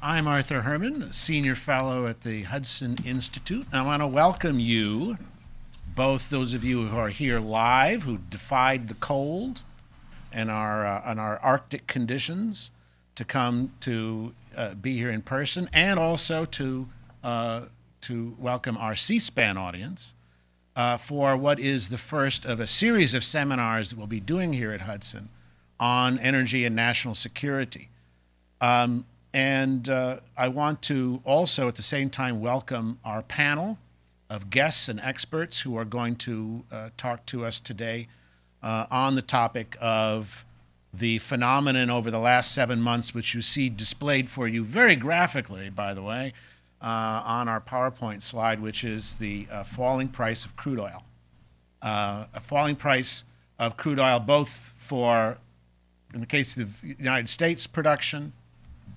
I'm Arthur Herman, a senior fellow at the Hudson Institute. I want to welcome you, both those of you who are here live, who defied the cold and our Arctic conditions to come to be here in person, and also to welcome our C-SPAN audience for what is the first of a series of seminars that we'll be doing here at Hudson on energy and national security. I want to also at the same time welcome our panel of guests and experts who are going to talk to us today on the topic of the phenomenon over the last 7 months, which you see displayed for you very graphically, by the way, on our PowerPoint slide, which is the falling price of crude oil. A falling price of crude oil both for, in the case of the United States production,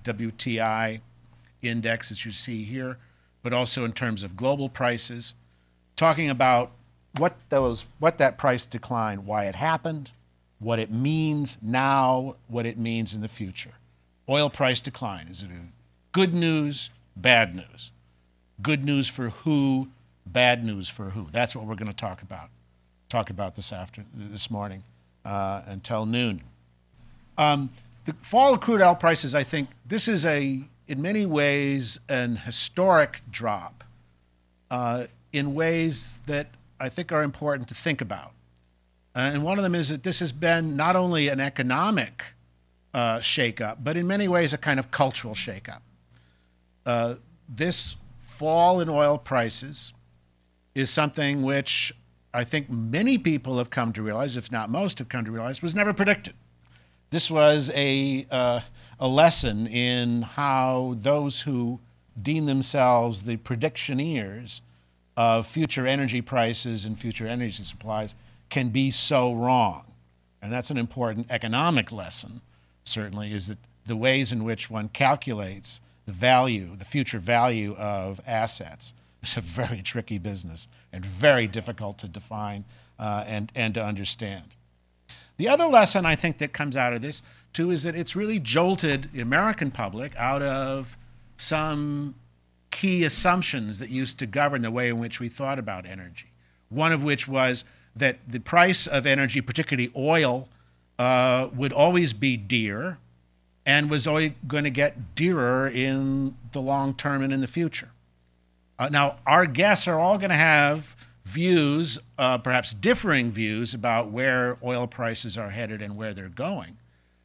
WTI index, as you see here, but also in terms of global prices, talking about what that price decline, why it happened, what it means now, what it means in the future. Oil price decline, is it good news, bad news? Good news for who, bad news for who? That's what we're going to talk about this morning until noon. The fall of crude oil prices, I think this is in many ways an historic drop in ways that I think are important to think about. And one of them is that this has been not only an economic shakeup, but in many ways a kind of cultural shakeup. This fall in oil prices is something which I think many people have come to realize, if not most have come to realize, was never predicted. This was a lesson in how those who deem themselves the predictioneers of future energy prices and future energy supplies can be so wrong. And that's an important economic lesson, certainly, is that the ways in which one calculates the value, the future value of assets is a very tricky business and very difficult to define and to understand. The other lesson I think that comes out of this, too, is that it's really jolted the American public out of some key assumptions that used to govern the way in which we thought about energy. One of which was that the price of energy, particularly oil, would always be dear and was always going to get dearer in the long term and in the future. Now, our guests are all going to have views, perhaps differing views, about where oil prices are headed and where they're going.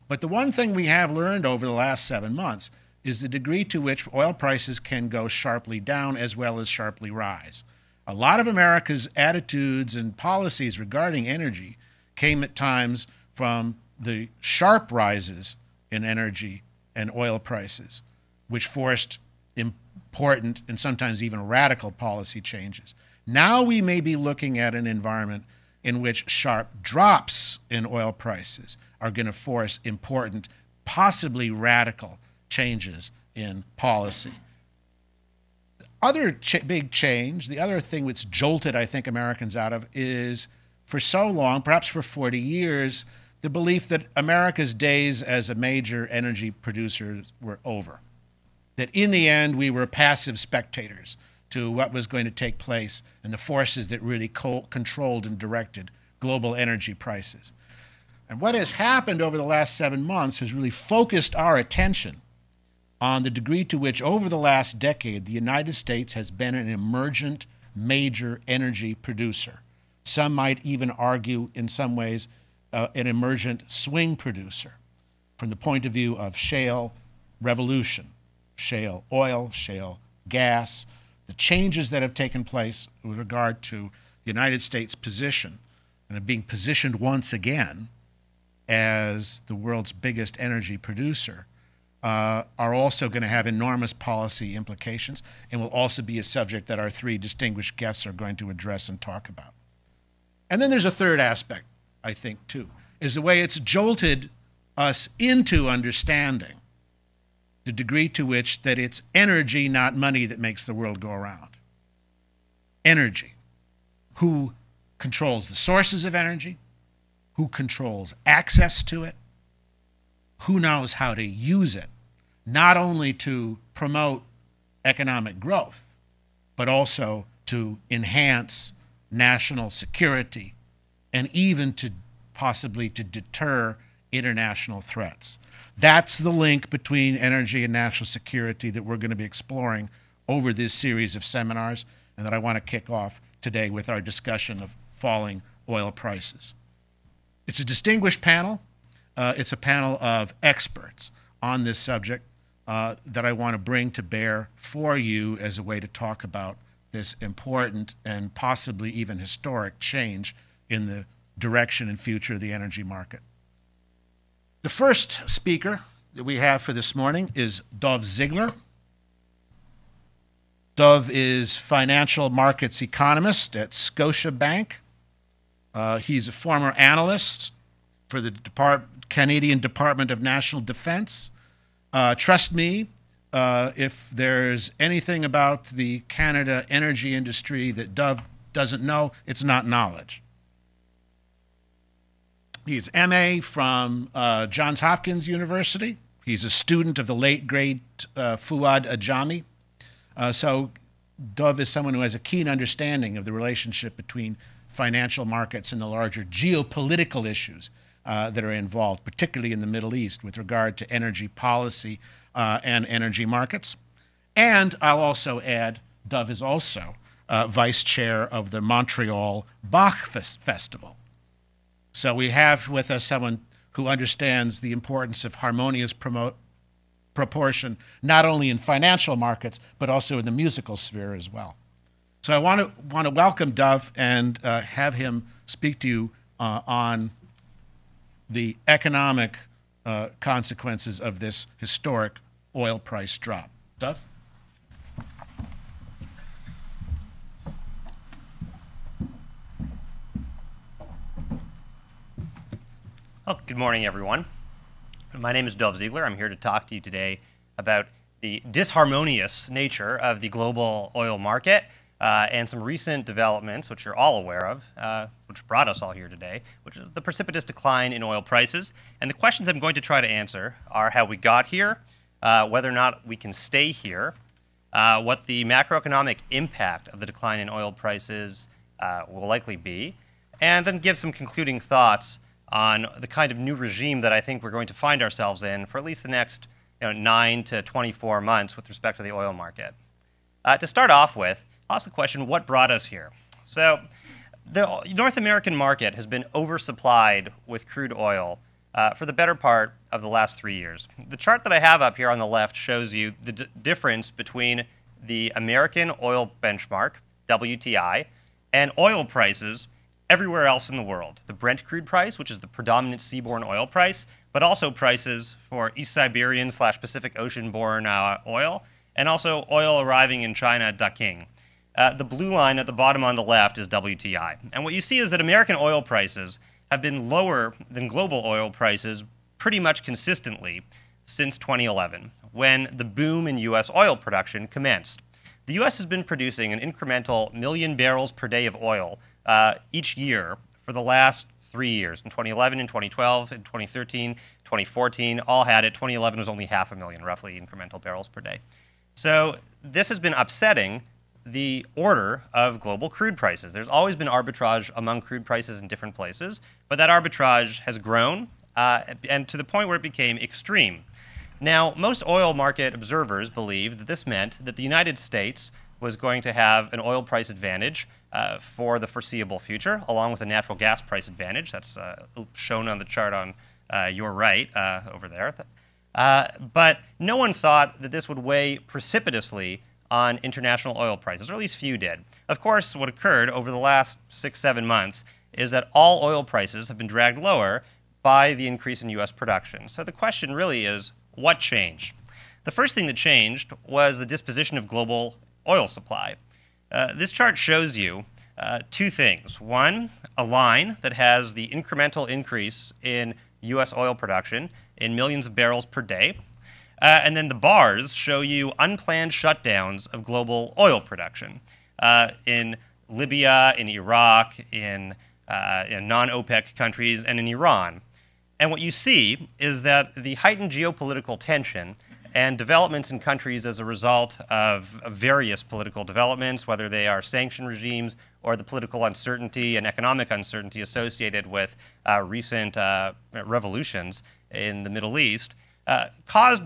But the one thing we have learned over the last 7 months is the degree to which oil prices can go sharply down as well as sharply rise. A lot of America's attitudes and policies regarding energy came at times from the sharp rises in energy and oil prices, which forced important and sometimes even radical policy changes. Now we may be looking at an environment in which sharp drops in oil prices are going to force important, possibly radical changes in policy. The other big change, the other thing that's jolted, I think, Americans out of is, for so long, perhaps for 40 years, the belief that America's days as a major energy producer were over. That in the end, we were passive spectators to what was going to take place and the forces that really controlled and directed global energy prices. And what has happened over the last 7 months has really focused our attention on the degree to which over the last decade the United States has been an emergent major energy producer. Some might even argue in some ways an emergent swing producer from the point of view of shale revolution, shale oil, shale gas, the changes that have taken place with regard to the United States' position and of being positioned once again as the world's biggest energy producer are also going to have enormous policy implications and will also be a subject that our 3 distinguished guests are going to address and talk about. And then there's a third aspect, I think, too, is the way it's jolted us into understanding the degree to which that it's energy, not money, that makes the world go around. Energy. Who controls the sources of energy? Who controls access to it? Who knows how to use it? not only to promote economic growth, but also to enhance national security and even to possibly to deter international threats. That's the link between energy and national security that we're going to be exploring over this series of seminars, and that I want to kick off today with our discussion of falling oil prices. It's a distinguished panel. It's a panel of experts on this subject that I want to bring to bear for you as a way to talk about this important and possibly even historic change in the direction and future of the energy market. The first speaker that we have for this morning is Dov Ziegler. Dov is financial markets economist at Scotiabank. He's a former analyst for the Canadian Department of National Defense. Trust me, if there's anything about the Canada energy industry that Dov doesn't know, it's not knowledge. He's MA from Johns Hopkins University. He's a student of the late, great Fuad Ajami. So Dov is someone who has a keen understanding of the relationship between financial markets and the larger geopolitical issues that are involved, particularly in the Middle East, with regard to energy policy and energy markets. And I'll also add, Dov is also vice chair of the Montreal Bach Festival. So we have with us someone who understands the importance of harmonious proportion, not only in financial markets, but also in the musical sphere as well. So I want to welcome Dov and have him speak to you on the economic consequences of this historic oil price drop. Dov? Well, good morning, everyone. My name is Dov Ziegler. I'm here to talk to you today about the disharmonious nature of the global oil market and some recent developments, which you're all aware of, which brought us all here today, which is the precipitous decline in oil prices. And the questions I'm going to try to answer are how we got here, whether or not we can stay here, what the macroeconomic impact of the decline in oil prices will likely be, and then give some concluding thoughts on the kind of new regime that I think we're going to find ourselves in for at least the next 9 to 24 months with respect to the oil market. To start off with, I'll ask the question, what brought us here? So the North American market has been oversupplied with crude oil for the better part of the last 3 years. The chart that I have up here on the left shows you the difference between the American oil benchmark, WTI, and oil prices everywhere else in the world. The Brent crude price, which is the predominant seaborne oil price, but also prices for East Siberian / Pacific Ocean-borne oil, and also oil arriving in China at Daqing. The blue line at the bottom on the left is WTI. And what you see is that American oil prices have been lower than global oil prices pretty much consistently since 2011, when the boom in U.S. oil production commenced. The U.S. has been producing an incremental 1 million barrels per day of oil each year for the last 3 years. In 2011, in 2012, in 2013, 2014, all had it. 2011 was only 500,000, roughly, incremental barrels per day. So this has been upsetting the order of global crude prices. There's always been arbitrage among crude prices in different places, but that arbitrage has grown and to the point where it became extreme. Now, most oil market observers believe that this meant that the United States was going to have an oil price advantage for the foreseeable future, along with a natural gas price advantage. That's shown on the chart on your right over there. But no one thought that this would weigh precipitously on international oil prices, or at least few did. Of course, what occurred over the last 6-7 months is that all oil prices have been dragged lower by the increase in U.S. production. So the question really is, what changed? The first thing that changed was the disposition of global oil supply. This chart shows you two things. One, a line that has the incremental increase in U.S. oil production in millions of barrels per day. And then the bars show you unplanned shutdowns of global oil production in Libya, in Iraq, in non-OPEC countries, and in Iran. And what you see is that the heightened geopolitical tension and developments in countries as a result of various political developments, whether they are sanction regimes or the political uncertainty and economic uncertainty associated with recent revolutions in the Middle East, caused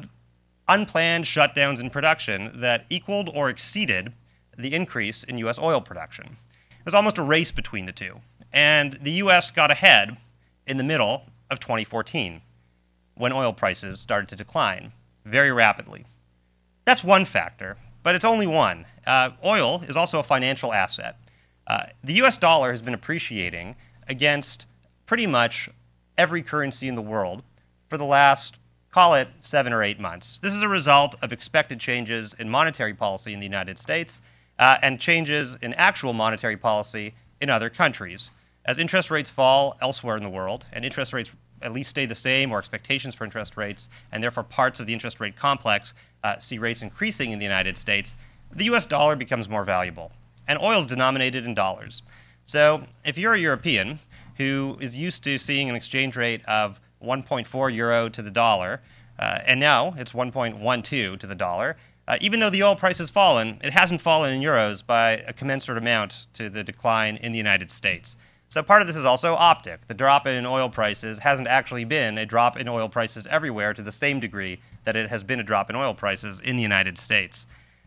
unplanned shutdowns in production that equaled or exceeded the increase in U.S. oil production. It was almost a race between the two, and the U.S. got ahead in the middle of 2014 when oil prices started to decline very rapidly. That's one factor, but it's only one. Oil is also a financial asset. The U.S. dollar has been appreciating against pretty much every currency in the world for the last, call it, 7 or 8 months. This is a result of expected changes in monetary policy in the United States and changes in actual monetary policy in other countries. As interest rates fall elsewhere in the world, and interest rates at least stay the same, or expectations for interest rates, and therefore parts of the interest rate complex see rates increasing in the United States, the US dollar becomes more valuable. And oil is denominated in dollars. So if you're a European who is used to seeing an exchange rate of 1.4 euro to the dollar, and now it's 1.12 to the dollar, even though the oil price has fallen, it hasn't fallen in euros by a commensurate amount to the decline in the United States. So part of this is also optic. The drop in oil prices hasn't actually been a drop in oil prices everywhere to the same degree that it has been a drop in oil prices in the United States.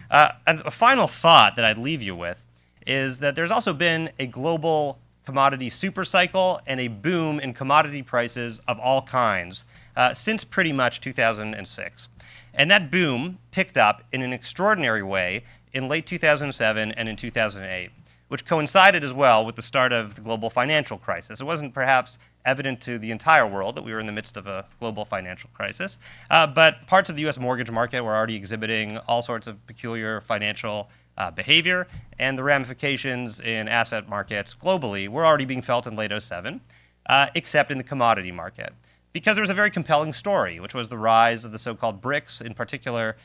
And a final thought that I'd leave you with is that there's also been a global commodity supercycle and a boom in commodity prices of all kinds since pretty much 2006. And that boom picked up in an extraordinary way in late 2007 and in 2008, which coincided as well with the start of the global financial crisis. It wasn't perhaps evident to the entire world that we were in the midst of a global financial crisis, but parts of the U.S. mortgage market were already exhibiting all sorts of peculiar financial behavior, and the ramifications in asset markets globally were already being felt in late 2007, except in the commodity market. Because there was a very compelling story, which was the rise of the so-called BRICS, in particular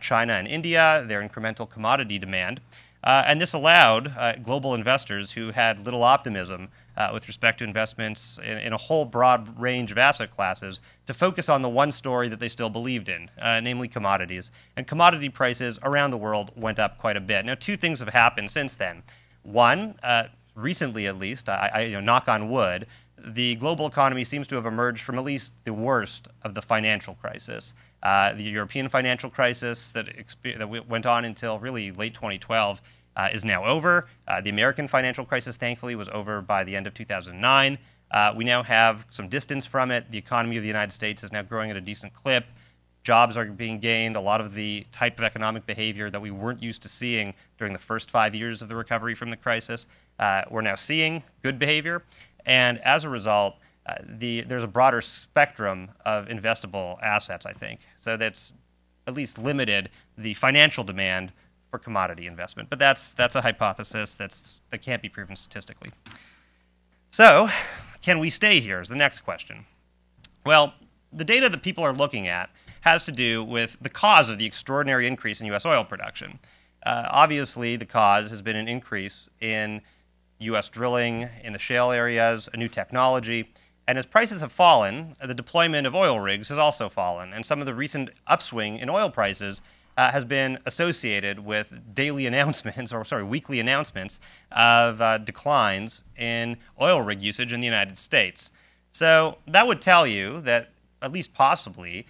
China and India, their incremental commodity demand. And this allowed global investors who had little optimism with respect to investments in a whole broad range of asset classes to focus on the one story that they still believed in, namely commodities. And commodity prices around the world went up quite a bit. Now, two things have happened since then. One, recently at least, knock on wood, the global economy seems to have emerged from at least the worst of the financial crisis. The European financial crisis that went on until really late 2012 is now over. The American financial crisis, thankfully, was over by the end of 2009. We now have some distance from it. The economy of the United States is now growing at a decent clip. Jobs are being gained. A lot of the type of economic behavior that we weren't used to seeing during the first 5 years of the recovery from the crisis, we're now seeing good behavior. And as a result, there's a broader spectrum of investable assets, I think. So that's at least limited the financial demand for commodity investment. But that's a hypothesis that can't be proven statistically. So can we stay here is the next question. Well, the data that people are looking at has to do with the cause of the extraordinary increase in U.S. oil production. Obviously, the cause has been an increase in U.S. drilling in the shale areas, a new technology. And as prices have fallen, the deployment of oil rigs has also fallen. And some of the recent upswing in oil prices has been associated with daily announcements, weekly announcements of declines in oil rig usage in the United States. So that would tell you that, at least possibly,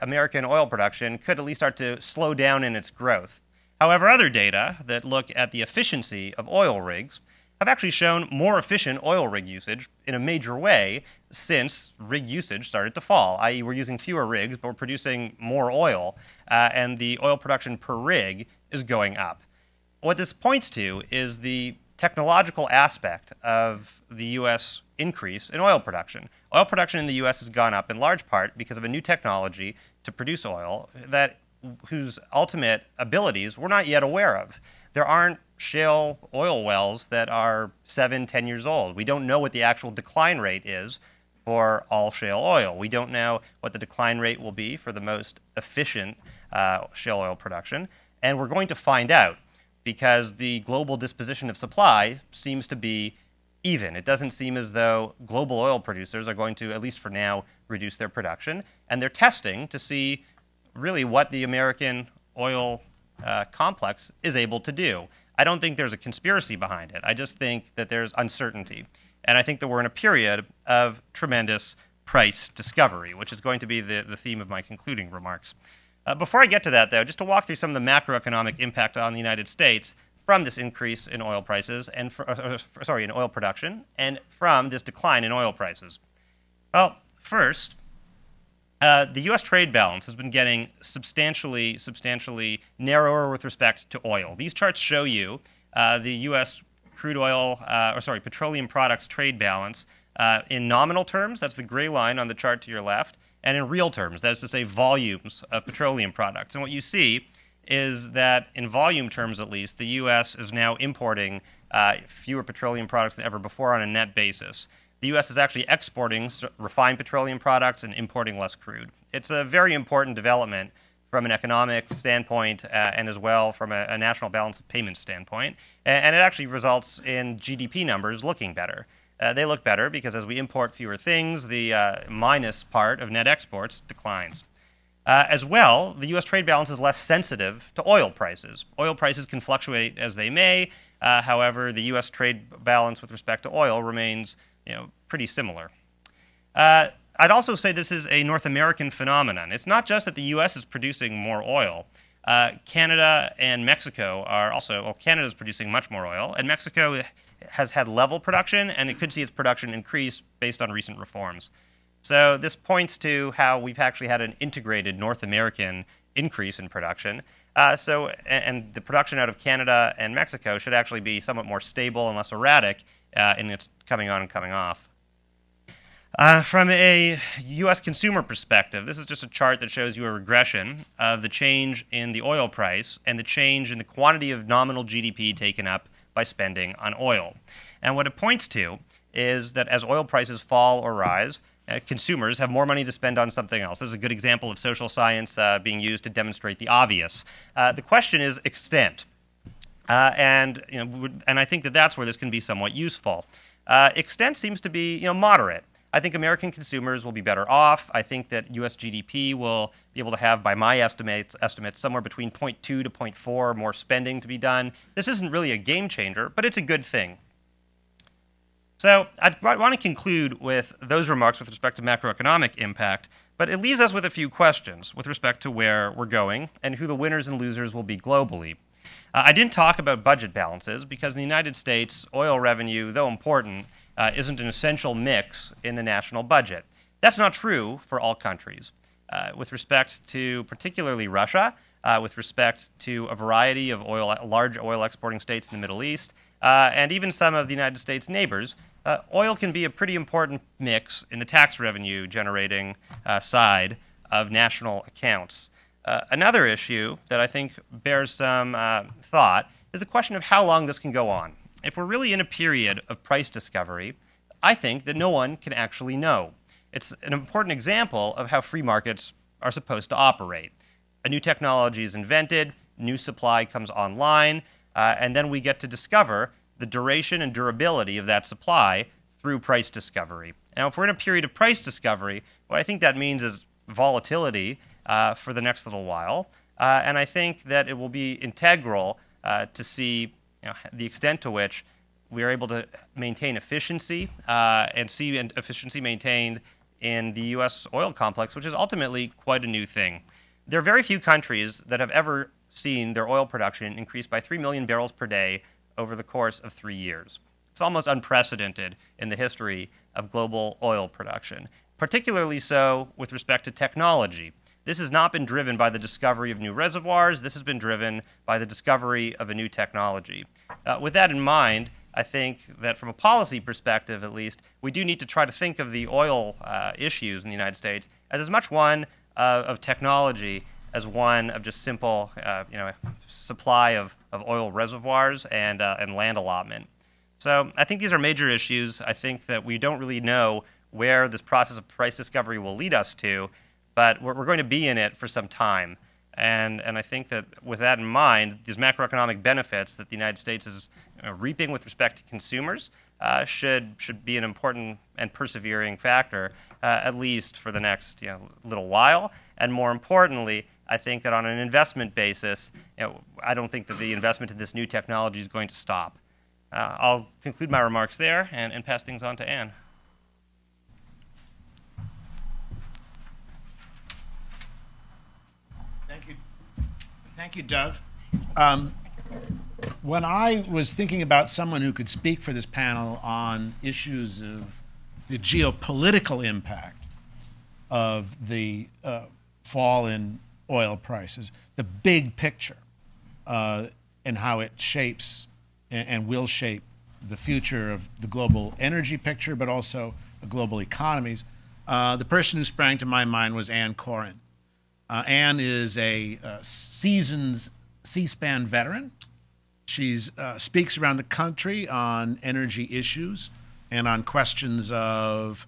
American oil production could at least start to slow down in its growth. However, other data that look at the efficiency of oil rigs have actually shown more efficient oil rig usage in a major way since rig usage started to fall, i.e. we're using fewer rigs, but we're producing more oil, and the oil production per rig is going up. What this points to is the technological aspect of the U.S. increase in oil production. Oil production in the U.S. has gone up in large part because of a new technology to produce oil whose ultimate abilities we're not yet aware of. There aren't shale oil wells that are 7-10 years old. We don't know what the actual decline rate is for all shale oil. We don't know what the decline rate will be for the most efficient shale oil production. And we're going to find out because the global disposition of supply seems to be even. It doesn't seem as though global oil producers are going to, at least for now, reduce their production. And they're testing to see really what the American oil complex is able to do. I don't think there's a conspiracy behind it. I just think that there's uncertainty. And I think that we're in a period of tremendous price discovery, which is going to be the theme of my concluding remarks. Before I get to that, though, just to walk through some of the macroeconomic impact on the United States from this increase in oil prices and in oil production, and from this decline in oil prices. Well, first, the U.S. trade balance has been getting substantially narrower with respect to oil. These charts show you the U.S. petroleum products trade balance in nominal terms. That's the gray line on the chart to your left. And in real terms, that is to say volumes of petroleum products. And what you see is that in volume terms, at least, the U.S. is now importing fewer petroleum products than ever before on a net basis. The U.S. is actually exporting refined petroleum products and importing less crude. It's a very important development from an economic standpoint and as well from a national balance of payments standpoint. And it actually results in GDP numbers looking better. They look better because as we import fewer things, the minus part of net exports declines. As well, the U.S. trade balance is less sensitive to oil prices. Oil prices can fluctuate as they may. However, the U.S. trade balance with respect to oil remains pretty similar. I'd also say this is a North American phenomenon. It's not just that the U.S. is producing more oil. Canada and Mexico are also, well, Canada is producing much more oil, and Mexico has had level production, and it could see its production increase based on recent reforms. So this points to how we've actually had an integrated North American increase in production. And the production out of Canada and Mexico should actually be somewhat more stable and less erratic in its coming on and coming off. From a U.S. consumer perspective, this is just a chart that shows you a regression of the change in the oil price and the change in the quantity of nominal GDP taken up by spending on oil. And what it points to is that as oil prices fall or rise, consumers have more money to spend on something else. This is a good example of social science being used to demonstrate the obvious. The question is extent. And I think that that's where this can be somewhat useful. Extent seems to be moderate. I think American consumers will be better off. I think that U.S. GDP will be able to have, by my estimates, somewhere between 0.2 to 0.4 more spending to be done. This isn't really a game changer, but it's a good thing. So I want to conclude with those remarks with respect to macroeconomic impact, but it leaves us with a few questions with respect to where we're going and who the winners and losers will be globally. I didn't talk about budget balances because in the United States, oil revenue, though important, isn't an essential mix in the national budget. That's not true for all countries. With respect to particularly Russia, with respect to a variety of large oil exporting states in the Middle East, and even some of the United States neighbors, oil can be a pretty important mix in the tax revenue generating side of national accounts. Another issue that I think bears some thought is the question of how long this can go on. If we're really in a period of price discovery, I think that no one can actually know. It's an important example of how free markets are supposed to operate. A new technology is invented, new supply comes online, and then we get to discover the duration and durability of that supply through price discovery. Now, if we're in a period of price discovery, what I think that means is volatility for the next little while, and I think that it will be integral to see the extent to which we are able to maintain efficiency and see efficiency maintained in the U.S. oil complex, which is ultimately quite a new thing. There are very few countries that have ever seen their oil production increase by 3 million barrels per day over the course of 3 years. It's almost unprecedented in the history of global oil production, particularly so with respect to technology. This has not been driven by the discovery of new reservoirs. This has been driven by the discovery of a new technology. With that in mind, I think that from a policy perspective, at least, we do need to try to think of the oil issues in the United States as much one of technology as one of just simple supply of oil reservoirs and land allotment. So I think these are major issues. I think that we don't really know where this process of price discovery will lead us to, but we're going to be in it for some time. And I think that with that in mind, these macroeconomic benefits that the United States is reaping with respect to consumers should be an important and persevering factor, at least for the next little while. And more importantly, I think that on an investment basis, I don't think that the investment in this new technology is going to stop. I'll conclude my remarks there and pass things on to Anne. Thank you, Dov. When I was thinking about someone who could speak for this panel on issues of the geopolitical impact of the fall in oil prices, the big picture, and how it shapes and will shape the future of the global energy picture, but also the global economies, the person who sprang to my mind was Anne Coren. Anne is a seasoned C-SPAN veteran. She speaks around the country on energy issues and on questions of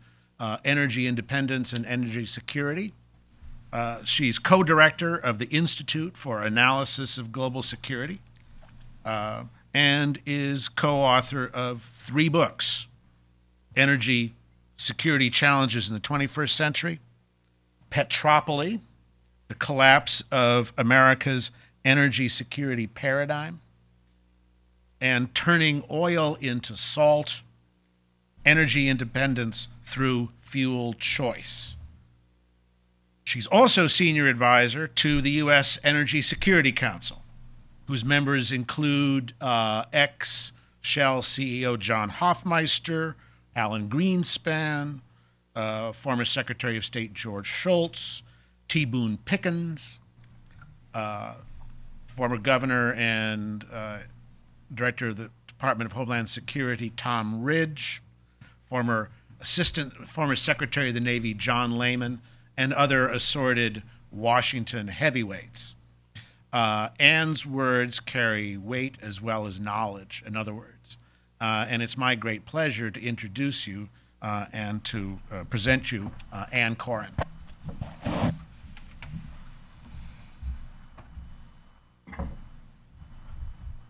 energy independence and energy security. She's co-director of the Institute for Analysis of Global Security and is co-author of 3 books: Energy Security Challenges in the 21st Century, Petropoly, The Collapse of America's Energy Security Paradigm, and Turning Oil into Salt, Energy Independence Through Fuel Choice. She's also senior advisor to the U.S. Energy Security Council, whose members include ex-Shell CEO John Hofmeister, Alan Greenspan, former Secretary of State George Shultz, T. Boone Pickens, former Governor and Director of the Department of Homeland Security Tom Ridge, former Secretary of the Navy John Lehman, and other assorted Washington heavyweights. Anne's words carry weight as well as knowledge, in other words. And it's my great pleasure to introduce you and to present you Anne Coren.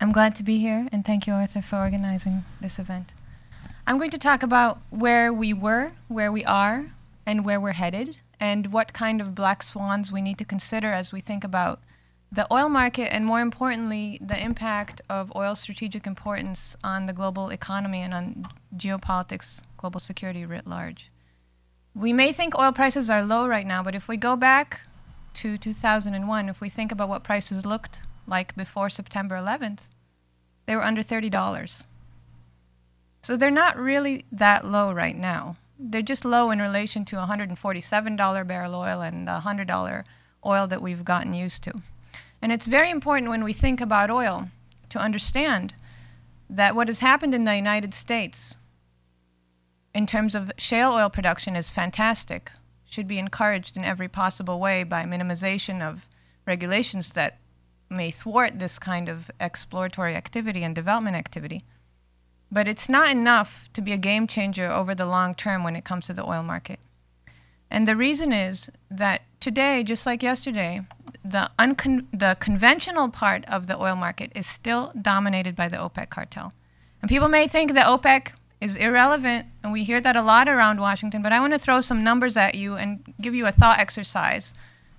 I'm glad to be here, and thank you, Arthur, for organizing this event. I'm going to talk about where we were, where we are, and where we're headed, and what kind of black swans we need to consider as we think about the oil market, and more importantly, the impact of oil's strategic importance on the global economy and on geopolitics, global security writ large. We may think oil prices are low right now, but if we go back to 2001, if we think about what prices looked like before September 11th, they were under $30. So they're not really that low right now. They're just low in relation to $147 barrel oil and the $100 oil that we've gotten used to. And it's very important when we think about oil to understand that what has happened in the United States in terms of shale oil production is fantastic, should be encouraged in every possible way by minimization of regulations that may thwart this kind of exploratory activity and development activity. But it's not enough to be a game changer over the long term when it comes to the oil market. And the reason is that today, just like yesterday, the conventional part of the oil market is still dominated by the OPEC cartel. And people may think that OPEC is irrelevant, and we hear that a lot around Washington, but I want to throw some numbers at you and give you a thought exercise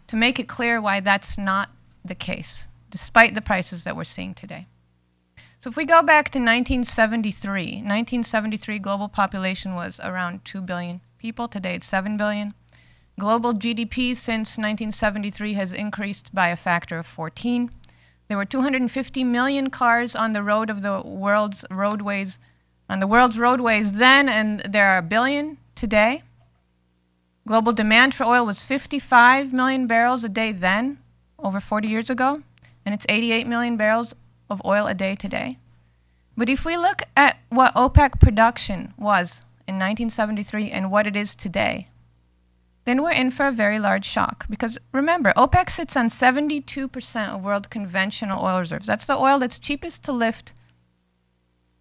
to make it clear why that's not the case, despite the prices that we're seeing today. So if we go back to 1973, global population was around 2 billion people. Today it's 7 billion. Global GDP since 1973 has increased by a factor of 14. There were 250 million cars on the world's roadways then, and there are 1 billion today. Global demand for oil was 55 million barrels a day then, over 40 years ago, and it's 88 million barrels of oil a day today. But if we look at what OPEC production was in 1973 and what it is today, then we're in for a very large shock. Because remember, OPEC sits on 72% of world conventional oil reserves. That's the oil that's cheapest to lift,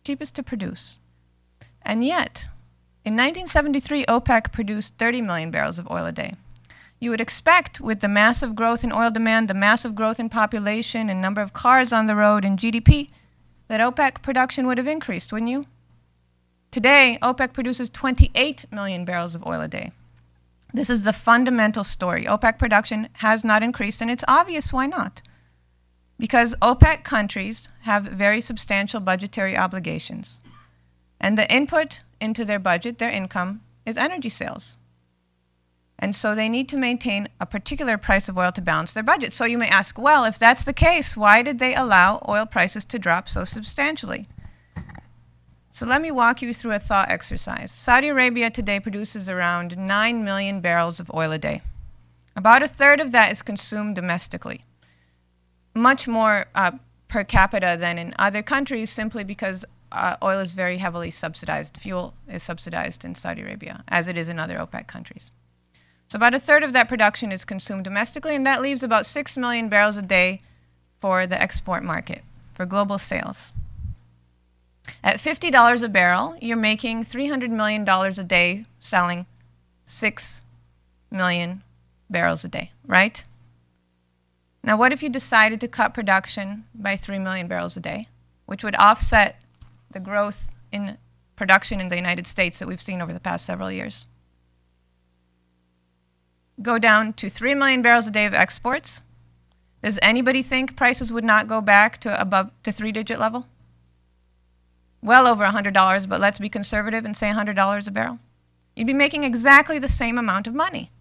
cheapest to produce. And yet, in 1973, OPEC produced 30 million barrels of oil a day. You would expect, with the massive growth in oil demand, the massive growth in population and number of cars on the road and GDP, that OPEC production would have increased, wouldn't you? Today, OPEC produces 28 million barrels of oil a day. This is the fundamental story. OPEC production has not increased, and it's obvious why not. Because OPEC countries have very substantial budgetary obligations. And the input into their budget, their income, is energy sales. And so they need to maintain a particular price of oil to balance their budget. So you may ask, well, if that's the case, why did they allow oil prices to drop so substantially? So let me walk you through a thought exercise. Saudi Arabia today produces around 9 million barrels of oil a day. About a third of that is consumed domestically. Much more per capita than in other countries, simply because oil is very heavily subsidized. Fuel is subsidized in Saudi Arabia, as it is in other OPEC countries. So about a third of that production is consumed domestically, and that leaves about 6 million barrels a day for the export market, for global sales. At $50 a barrel, you're making $300 million a day selling 6 million barrels a day, right? Now, what if you decided to cut production by 3 million barrels a day, which would offset the growth in production in the United States that we've seen over the past several years? Go down to 3 million barrels a day of exports. Does anybody think prices would not go back to above the three-digit level? Well over $100, but let's be conservative and say $100 a barrel. You'd be making exactly the same amount of money.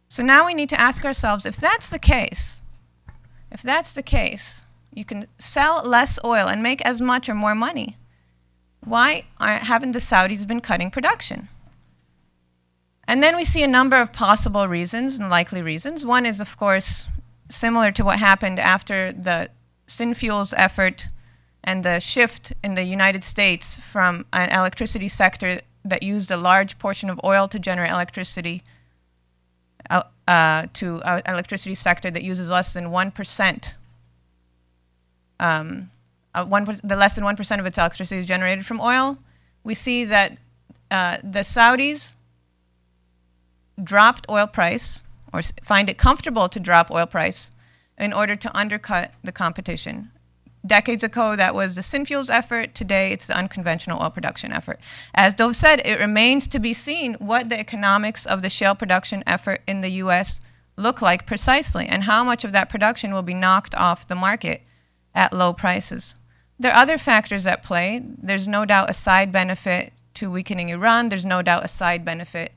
So now we need to ask ourselves, if that's the case, you can sell less oil and make as much or more money. Why haven't the Saudis been cutting production? And then we see a number of possible reasons and likely reasons. One is, of course, similar to what happened after the Synfuels effort and the shift in the United States from an electricity sector that used a large portion of oil to generate electricity to an electricity sector that uses less than 1%. The less than 1% of its electricity is generated from oil. We see that the Saudis dropped oil price, or find it comfortable to drop oil price, in order to undercut the competition. Decades ago, that was the Synfuels effort. Today, it's the unconventional oil production effort. As Dov said, it remains to be seen what the economics of the shale production effort in the U.S. look like precisely, and how much of that production will be knocked off the market at low prices. There are other factors at play. There's no doubt a side benefit to weakening Iran. There's no doubt a side benefit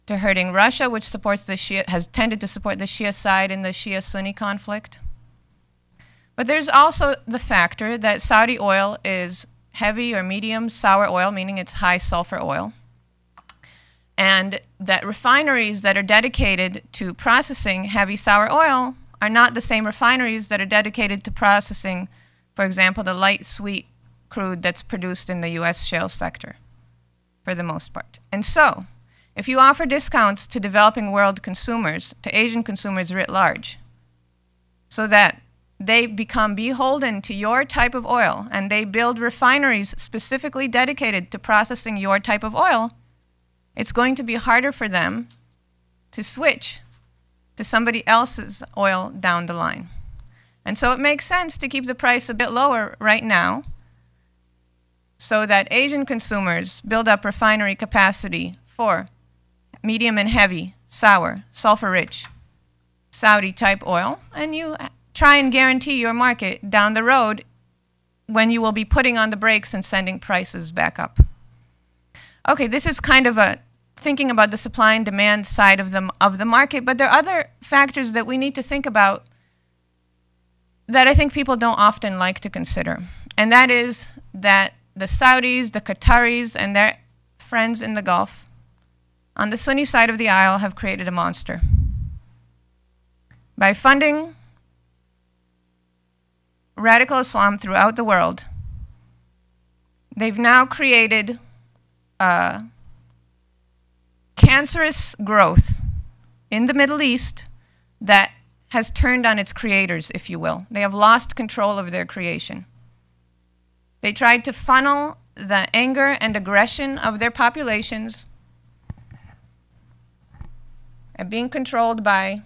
to hurting Russia, which supports the Shia, has tended to support the Shia side in the Shia-Sunni conflict. But there's also the factor that Saudi oil is heavy or medium sour oil, meaning it's high sulfur oil, and that refineries that are dedicated to processing heavy sour oil are not the same refineries that are dedicated to processing, for example, the light sweet crude that's produced in the U.S. shale sector, for the most part. And so, if you offer discounts to developing world consumers, to Asian consumers writ large, so that they become beholden to your type of oil, and they build refineries specifically dedicated to processing your type of oil, it's going to be harder for them to switch to somebody else's oil down the line. And so it makes sense to keep the price a bit lower right now, so that Asian consumers build up refinery capacity for medium and heavy, sour, sulfur-rich, Saudi-type oil, and you try and guarantee your market down the road when you will be putting on the brakes and sending prices back up. Okay, this is kind of a thinking about the supply and demand side of the market, but there are other factors that we need to think about that I think people don't often like to consider. And that is that the Saudis, the Qataris, and their friends in the Gulf on the Sunni side of the aisle have created a monster. By funding radical Islam throughout the world, they've now created cancerous growth in the Middle East that has turned on its creators, if you will. They have lost control of their creation. They tried to funnel the anger and aggression of their populations and being controlled by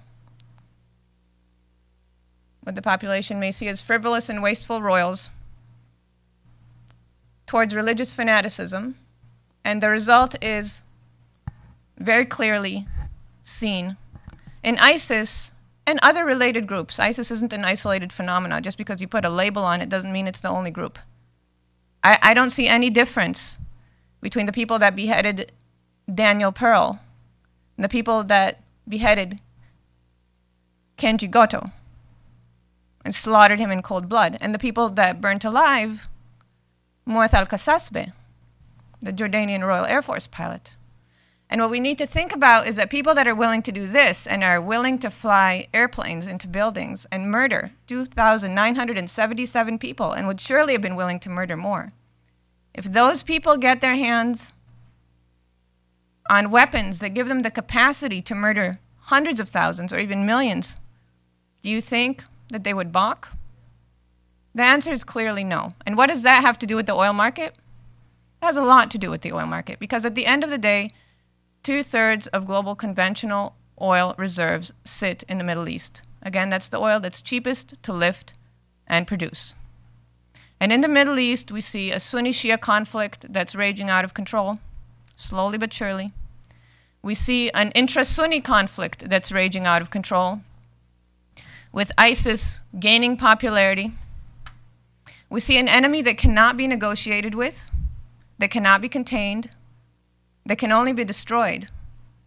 what the population may see as frivolous and wasteful royals towards religious fanaticism, and the result is very clearly seen in ISIS and other related groups. ISIS isn't an isolated phenomenon. Just because you put a label on it doesn't mean it's the only group. I don't see any difference between the people that beheaded Daniel Pearl and the people that beheaded Kenji Goto and slaughtered him in cold blood, and the people that burnt alive Muath al-Kasasbe, the Jordanian Royal Air Force pilot. And what we need to think about is that people that are willing to do this and are willing to fly airplanes into buildings and murder 2,977 people, and would surely have been willing to murder more, if those people get their hands on weapons that give them the capacity to murder hundreds of thousands or even millions, do you think that they would balk? The answer is clearly no. And what does that have to do with the oil market? It has a lot to do with the oil market, because at the end of the day, 2/3 of global conventional oil reserves sit in the Middle East. Again, that's the oil that's cheapest to lift and produce. And in the Middle East, we see a Sunni-Shia conflict that's raging out of control, slowly but surely. We see an intra-Sunni conflict that's raging out of control, with ISIS gaining popularity. We see an enemy that cannot be negotiated with, that cannot be contained, that can only be destroyed.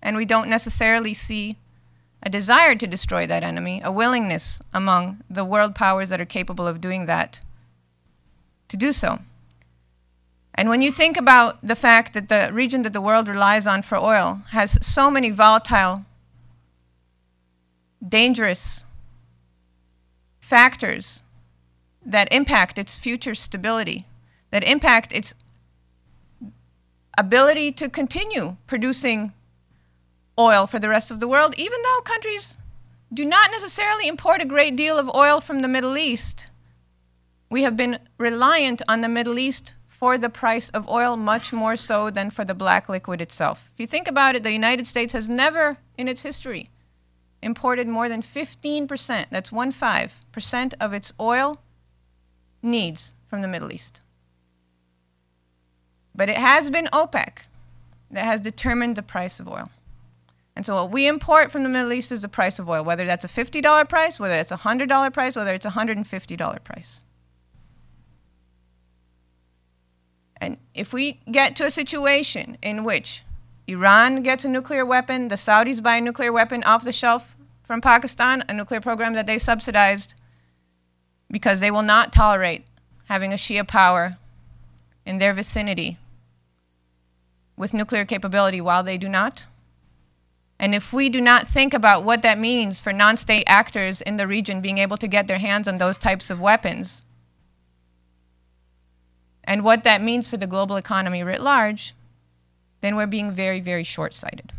And we don't necessarily see a desire to destroy that enemy, a willingness among the world powers that are capable of doing that to do so. And when you think about the fact that the region that the world relies on for oil has so many volatile, dangerous factors that impact its future stability, that impact its ability to continue producing oil for the rest of the world, even though countries do not necessarily import a great deal of oil from the Middle East, we have been reliant on the Middle East for the price of oil much more so than for the black liquid itself. If you think about it, the United States has never in its history imported more than 15%, that's 15% of its oil needs from the Middle East. But it has been OPEC that has determined the price of oil. And so what we import from the Middle East is the price of oil, whether that's a $50 price, whether it's a $100 price, whether it's a $150 price. And if we get to a situation in which Iran gets a nuclear weapon, the Saudis buy a nuclear weapon off the shelf from Pakistan, a nuclear program that they subsidized because they will not tolerate having a Shia power in their vicinity with nuclear capability while they do not. And if we do not think about what that means for non-state actors in the region being able to get their hands on those types of weapons, and what that means for the global economy writ large, then we're being very, very short-sighted.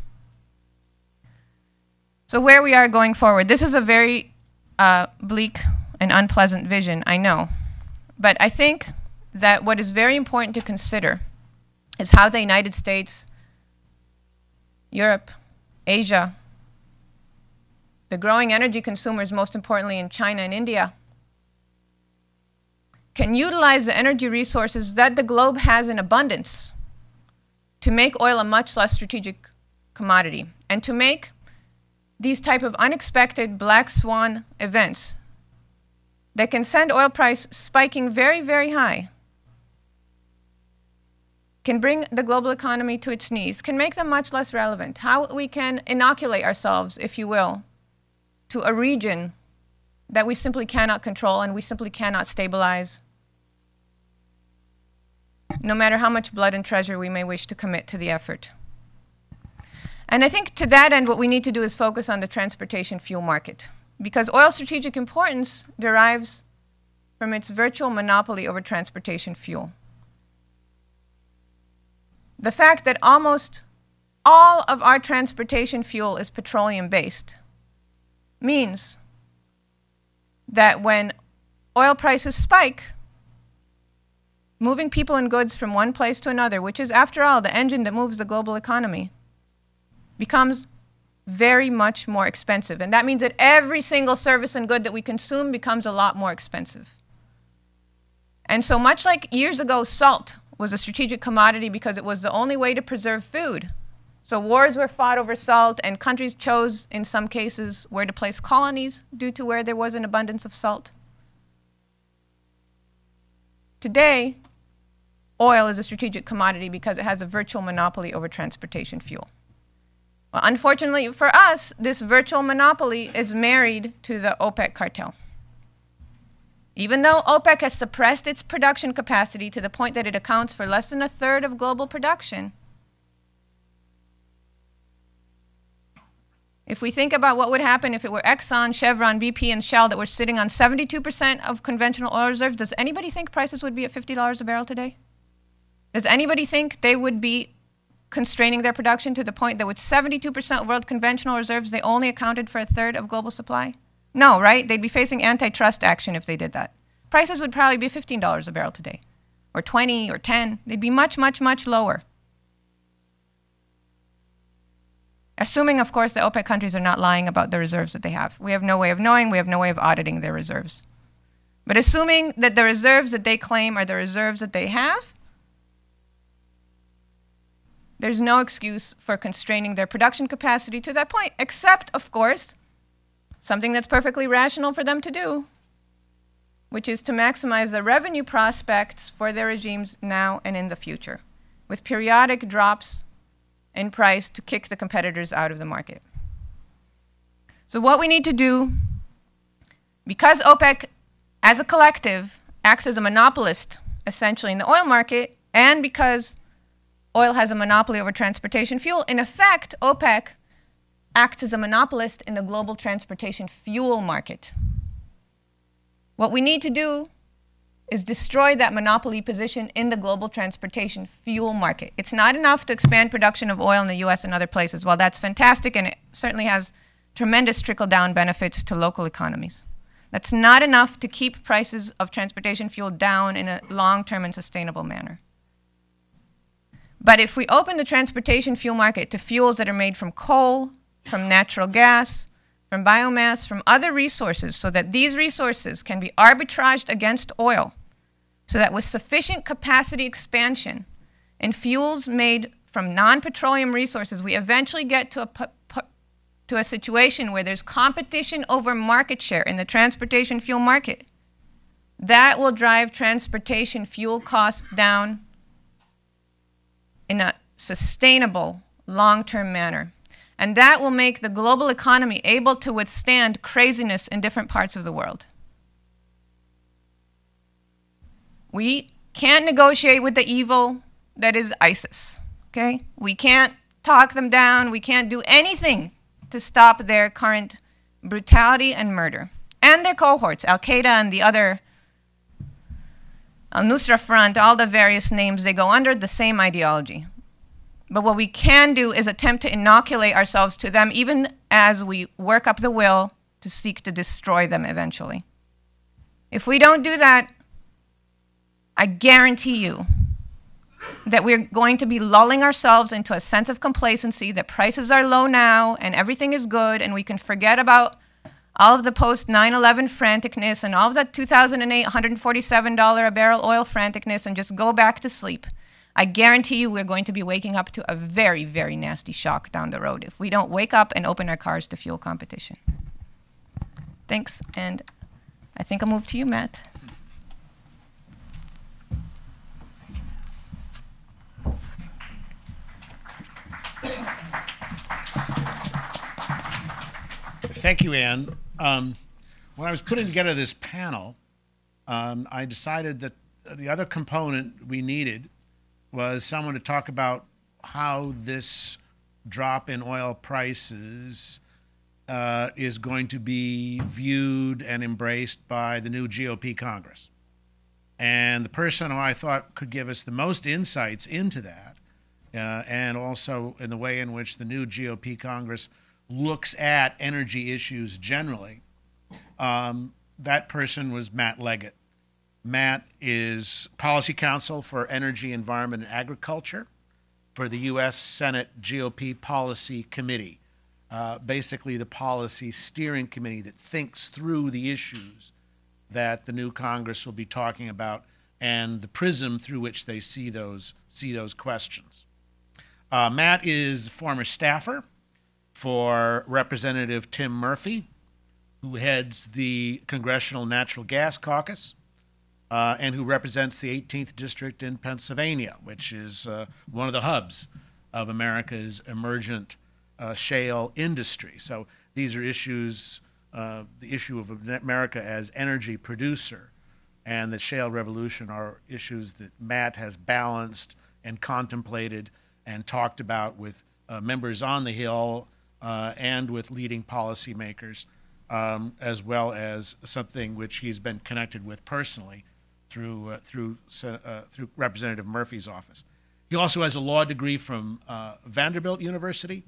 So where we are going forward, this is a very bleak and unpleasant vision, I know. But I think that what is very important to consider is how the United States, Europe, Asia, the growing energy consumers, most importantly in China and India, can utilize the energy resources that the globe has in abundance to make oil a much less strategic commodity, and to make these type of unexpected black swan events that can send oil price spiking very, very high, can bring the global economy to its knees, can make them much less relevant. How we can inoculate ourselves, if you will, to a region that we simply cannot control and we simply cannot stabilize, no matter how much blood and treasure we may wish to commit to the effort. And I think to that end, what we need to do is focus on the transportation fuel market, because oil's strategic importance derives from its virtual monopoly over transportation fuel. The fact that almost all of our transportation fuel is petroleum-based means that when oil prices spike, moving people and goods from one place to another, which is, after all, the engine that moves the global economy, becomes very much more expensive. And that means that every single service and good that we consume becomes a lot more expensive. And so much like years ago, salt was a strategic commodity because it was the only way to preserve food. So wars were fought over salt, and countries chose, in some cases, where to place colonies due to where there was an abundance of salt. Today, oil is a strategic commodity because it has a virtual monopoly over transportation fuel. Well, unfortunately for us, this virtual monopoly is married to the OPEC cartel. Even though OPEC has suppressed its production capacity to the point that it accounts for less than a third of global production, if we think about what would happen if it were Exxon, Chevron, BP, and Shell that were sitting on 72% of conventional oil reserves, does anybody think prices would be at $50 a barrel today? Does anybody think they would be constraining their production to the point that with 72% of world conventional reserves, they only accounted for a third of global supply? No, right? They'd be facing antitrust action if they did that. Prices would probably be $15 a barrel today, or 20 or 10. They'd be much, much, much lower. Assuming, of course, that OPEC countries are not lying about the reserves that they have. We have no way of knowing. We have no way of auditing their reserves. But assuming that the reserves that they claim are the reserves that they have, there's no excuse for constraining their production capacity to that point, except, of course, something that's perfectly rational for them to do, which is to maximize the revenue prospects for their regimes now and in the future, with periodic drops in price to kick the competitors out of the market. So what we need to do, because OPEC as a collective acts as a monopolist essentially in the oil market, and because oil has a monopoly over transportation fuel, in effect, OPEC acts as a monopolist in the global transportation fuel market. What we need to do is destroy that monopoly position in the global transportation fuel market. It's not enough to expand production of oil in the US and other places. While that's fantastic, and it certainly has tremendous trickle-down benefits to local economies, that's not enough to keep prices of transportation fuel down in a long-term and sustainable manner. But if we open the transportation fuel market to fuels that are made from coal, from natural gas, from biomass, from other resources, so that these resources can be arbitraged against oil, so that with sufficient capacity expansion and fuels made from non-petroleum resources, we eventually get to a situation where there's competition over market share in the transportation fuel market. That will drive transportation fuel costs down in a sustainable, long-term manner. And that will make the global economy able to withstand craziness in different parts of the world. We can't negotiate with the evil that is ISIS, okay? We can't talk them down. We can't do anything to stop their current brutality and murder. And their cohorts, Al-Qaeda and the other Al-Nusra Front, all the various names, they go under the same ideology. But what we can do is attempt to inoculate ourselves to them, even as we work up the will to seek to destroy them eventually. If we don't do that, I guarantee you that we're going to be lulling ourselves into a sense of complacency that prices are low now and everything is good and we can forget about all of the post-9/11 franticness and all of the 2008 $147 a barrel oil franticness and just go back to sleep. I guarantee you we're going to be waking up to a very, very nasty shock down the road if we don't wake up and open our cars to fuel competition. Thanks, and I think I'll move to you, Matt. Thank you, Anne. When I was putting together this panel, I decided that the other component we needed was someone to talk about how this drop in oil prices is going to be viewed and embraced by the new GOP Congress. And the person who I thought could give us the most insights into that, and also in the way in which the new GOP Congress looks at energy issues generally, that person was Matt Leggett. Matt is Policy Counsel for Energy, Environment, and Agriculture for the U.S. Senate GOP Policy Committee, basically the policy steering committee that thinks through the issues that the new Congress will be talking about and the prism through which they see those questions. Matt is former staffer for Representative Tim Murphy, who heads the Congressional Natural Gas Caucus, and who represents the 18th District in Pennsylvania, which is one of the hubs of America's emergent shale industry. So these are issues, the issue of America as energy producer and the shale revolution are issues that Matt has balanced and contemplated and talked about with members on the Hill and with leading policymakers, as well as something which he's been connected with personally through Representative Murphy's office. He also has a law degree from Vanderbilt University.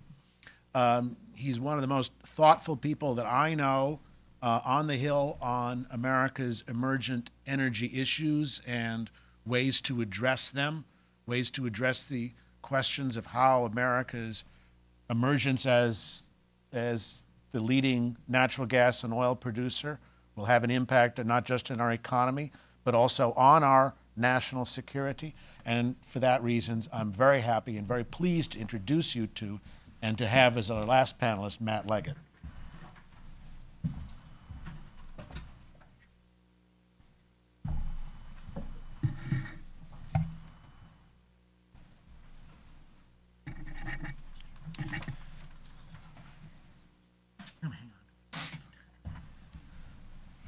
He's one of the most thoughtful people that I know on the Hill on America's emergent energy issues and ways to address them, ways to address the questions of how America's emergence as the leading natural gas and oil producer will have an impact not just in our economy, but also on our national security. And for that reasons, I'm very happy and very pleased to introduce you to and to have as our last panelist, Matt Leggett.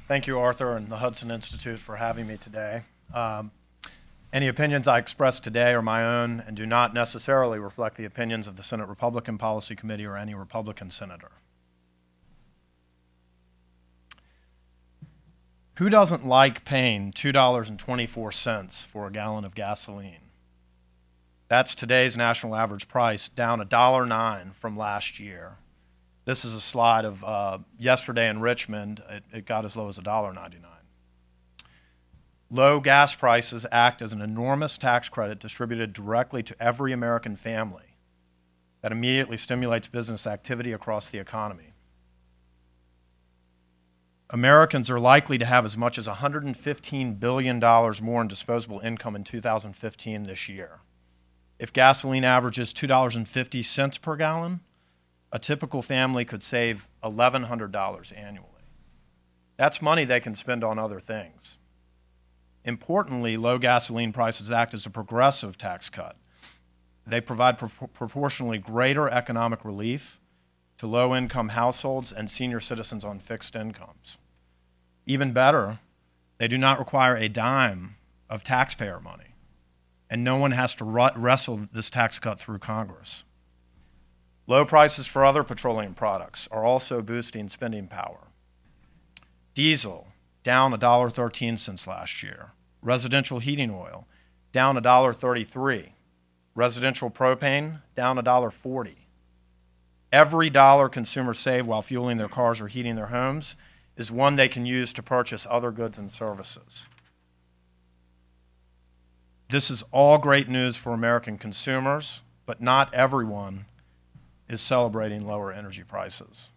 Thank you, Arthur, and the Hudson Institute for having me today. Any opinions I express today are my own and do not necessarily reflect the opinions of the Senate Republican Policy Committee or any Republican senator. Who doesn't like paying $2.24 for a gallon of gasoline? That's today's national average price, down $1.09 from last year. This is a slide of yesterday in Richmond. It got as low as $1.99. Low gas prices act as an enormous tax credit distributed directly to every American family that immediately stimulates business activity across the economy. Americans are likely to have as much as $115 billion more in disposable income in 2015 this year. If gasoline averages $2.50 per gallon, a typical family could save $1,100 annually. That's money they can spend on other things. Importantly, low gasoline prices act as a progressive tax cut. They provide proportionally greater economic relief to low-income households and senior citizens on fixed incomes. Even better, they do not require a dime of taxpayer money, and no one has to wrestle this tax cut through Congress. Low prices for other petroleum products are also boosting spending power. Diesel, down $1.13 since last year. Residential heating oil, down $1.33. Residential propane, down $1.40. Every dollar consumers save while fueling their cars or heating their homes is one they can use to purchase other goods and services. This is all great news for American consumers, but not everyone is celebrating lower energy prices.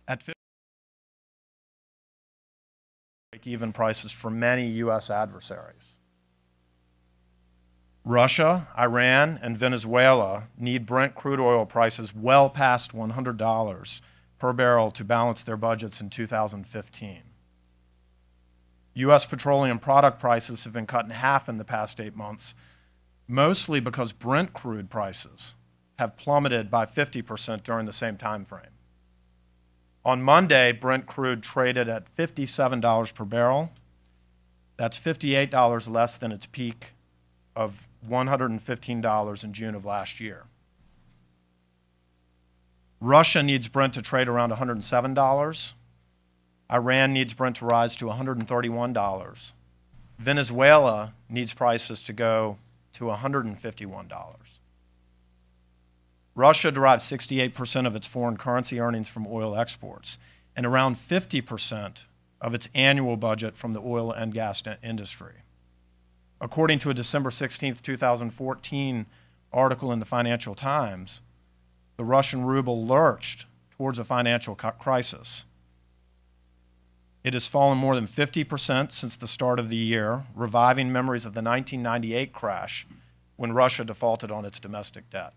At break-even prices for many U.S. adversaries. Russia, Iran, and Venezuela need Brent crude oil prices well past $100 per barrel to balance their budgets in 2015. U.S. petroleum product prices have been cut in half in the past 8 months, mostly because Brent crude prices have plummeted by 50% during the same time frame. On Monday, Brent crude traded at $57 per barrel. That's $58 less than its peak of $115 in June of last year. Russia needs Brent to trade around $107. Iran needs Brent to rise to $131. Venezuela needs prices to go to $151. Russia derives 68% of its foreign currency earnings from oil exports and around 50% of its annual budget from the oil and gas industry. According to a December 16, 2014 article in the Financial Times, the Russian ruble lurched towards a financial crisis. It has fallen more than 50% since the start of the year, reviving memories of the 1998 crash when Russia defaulted on its domestic debt.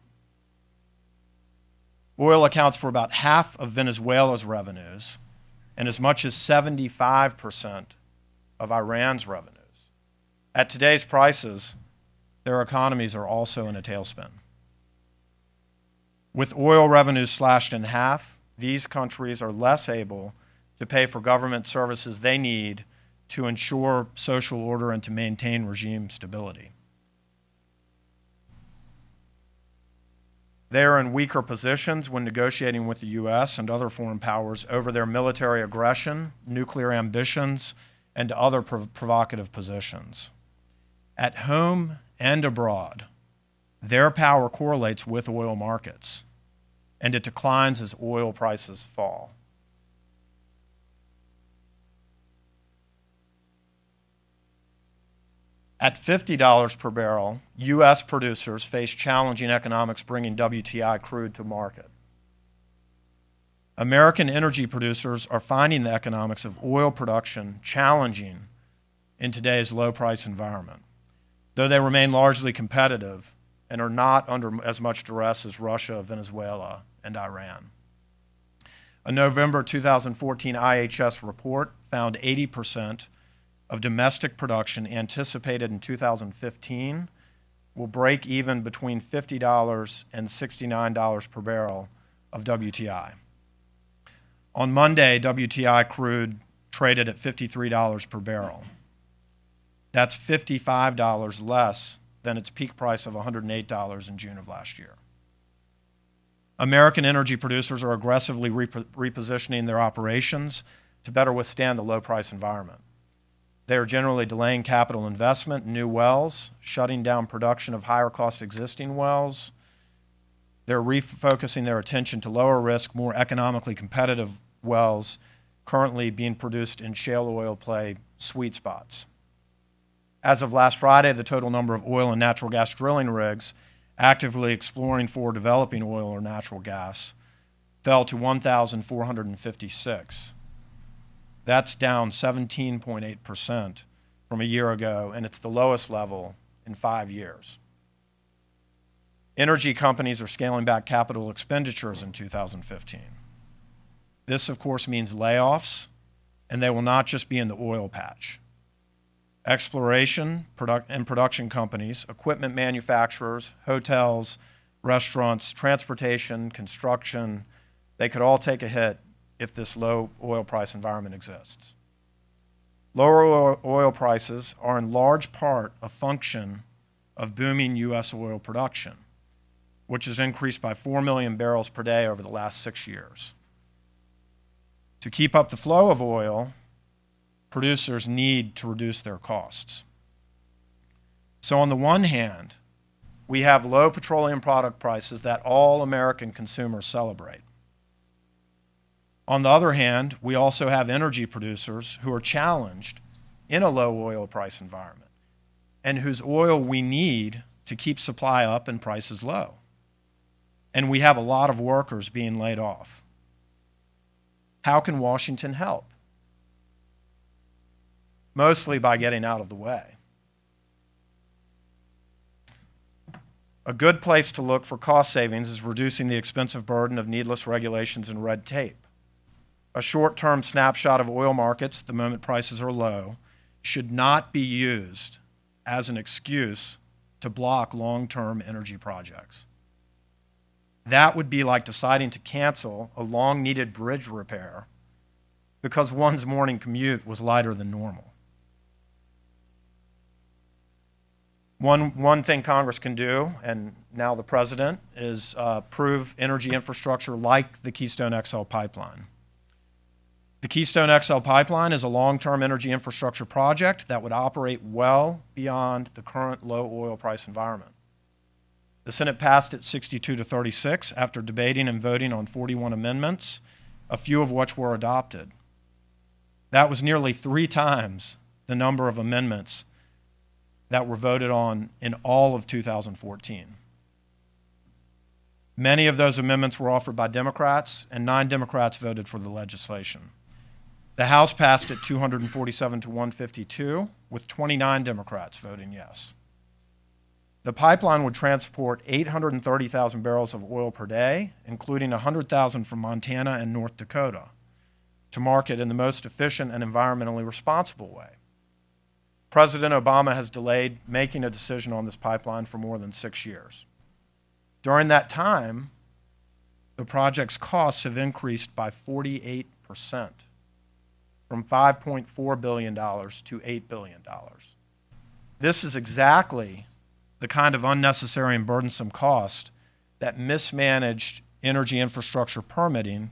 Oil accounts for about half of Venezuela's revenues and as much as 75% of Iran's revenues. At today's prices, their economies are also in a tailspin. With oil revenues slashed in half, these countries are less able to pay for government services they need to ensure social order and to maintain regime stability. They are in weaker positions when negotiating with the U.S. and other foreign powers over their military aggression, nuclear ambitions, and other provocative positions. At home and abroad, their power correlates with oil markets, and it declines as oil prices fall. At $50 per barrel, U.S. producers face challenging economics bringing WTI crude to market. American energy producers are finding the economics of oil production challenging in today's low-price environment, though they remain largely competitive and are not under as much duress as Russia, Venezuela, and Iran. A November 2014 IHS report found 80% of domestic production anticipated in 2015 will break even between $50 and $69 per barrel of WTI. On Monday, WTI crude traded at $53 per barrel. That's $55 less than its peak price of $108 in June of last year. American energy producers are aggressively repositioning their operations to better withstand the low-price environment. They are generally delaying capital investment in new wells, shutting down production of higher-cost existing wells. They're refocusing their attention to lower-risk, more economically competitive wells currently being produced in shale oil play sweet spots. As of last Friday, the total number of oil and natural gas drilling rigs actively exploring for developing oil or natural gas fell to 1,456. That's down 17.8% from a year ago, and it's the lowest level in 5 years. Energy companies are scaling back capital expenditures in 2015. This, of course, means layoffs, and they will not just be in the oil patch. Exploration and production companies, equipment manufacturers, hotels, restaurants, transportation, construction, they could all take a hit if this low oil price environment exists. Lower oil prices are in large part a function of booming U.S. oil production, which has increased by 4 million barrels per day over the last 6 years. To keep up the flow of oil, producers need to reduce their costs. So on the one hand, we have low petroleum product prices that all American consumers celebrate. On the other hand, we also have energy producers who are challenged in a low oil price environment and whose oil we need to keep supply up and prices low. And we have a lot of workers being laid off. How can Washington help? Mostly by getting out of the way. A good place to look for cost savings is reducing the expensive burden of needless regulations and red tape. A short-term snapshot of oil markets, the moment prices are low, should not be used as an excuse to block long-term energy projects. That would be like deciding to cancel a long-needed bridge repair because one's morning commute was lighter than normal. One thing Congress can do, and now the President, is approve energy infrastructure like the Keystone XL Pipeline. The Keystone XL Pipeline is a long-term energy infrastructure project that would operate well beyond the current low oil price environment. The Senate passed it 62-36 after debating and voting on 41 amendments, a few of which were adopted. That was nearly 3 times the number of amendments that were voted on in all of 2014. Many of those amendments were offered by Democrats, and 9 Democrats voted for the legislation. The House passed it 247-152, with 29 Democrats voting yes. The pipeline would transport 830,000 barrels of oil per day, including 100,000 from Montana and North Dakota, to market in the most efficient and environmentally responsible way. President Obama has delayed making a decision on this pipeline for more than 6 years. During that time, the project's costs have increased by 48%, from $5.4 billion to $8 billion. This is exactly the kind of unnecessary and burdensome cost that mismanaged energy infrastructure permitting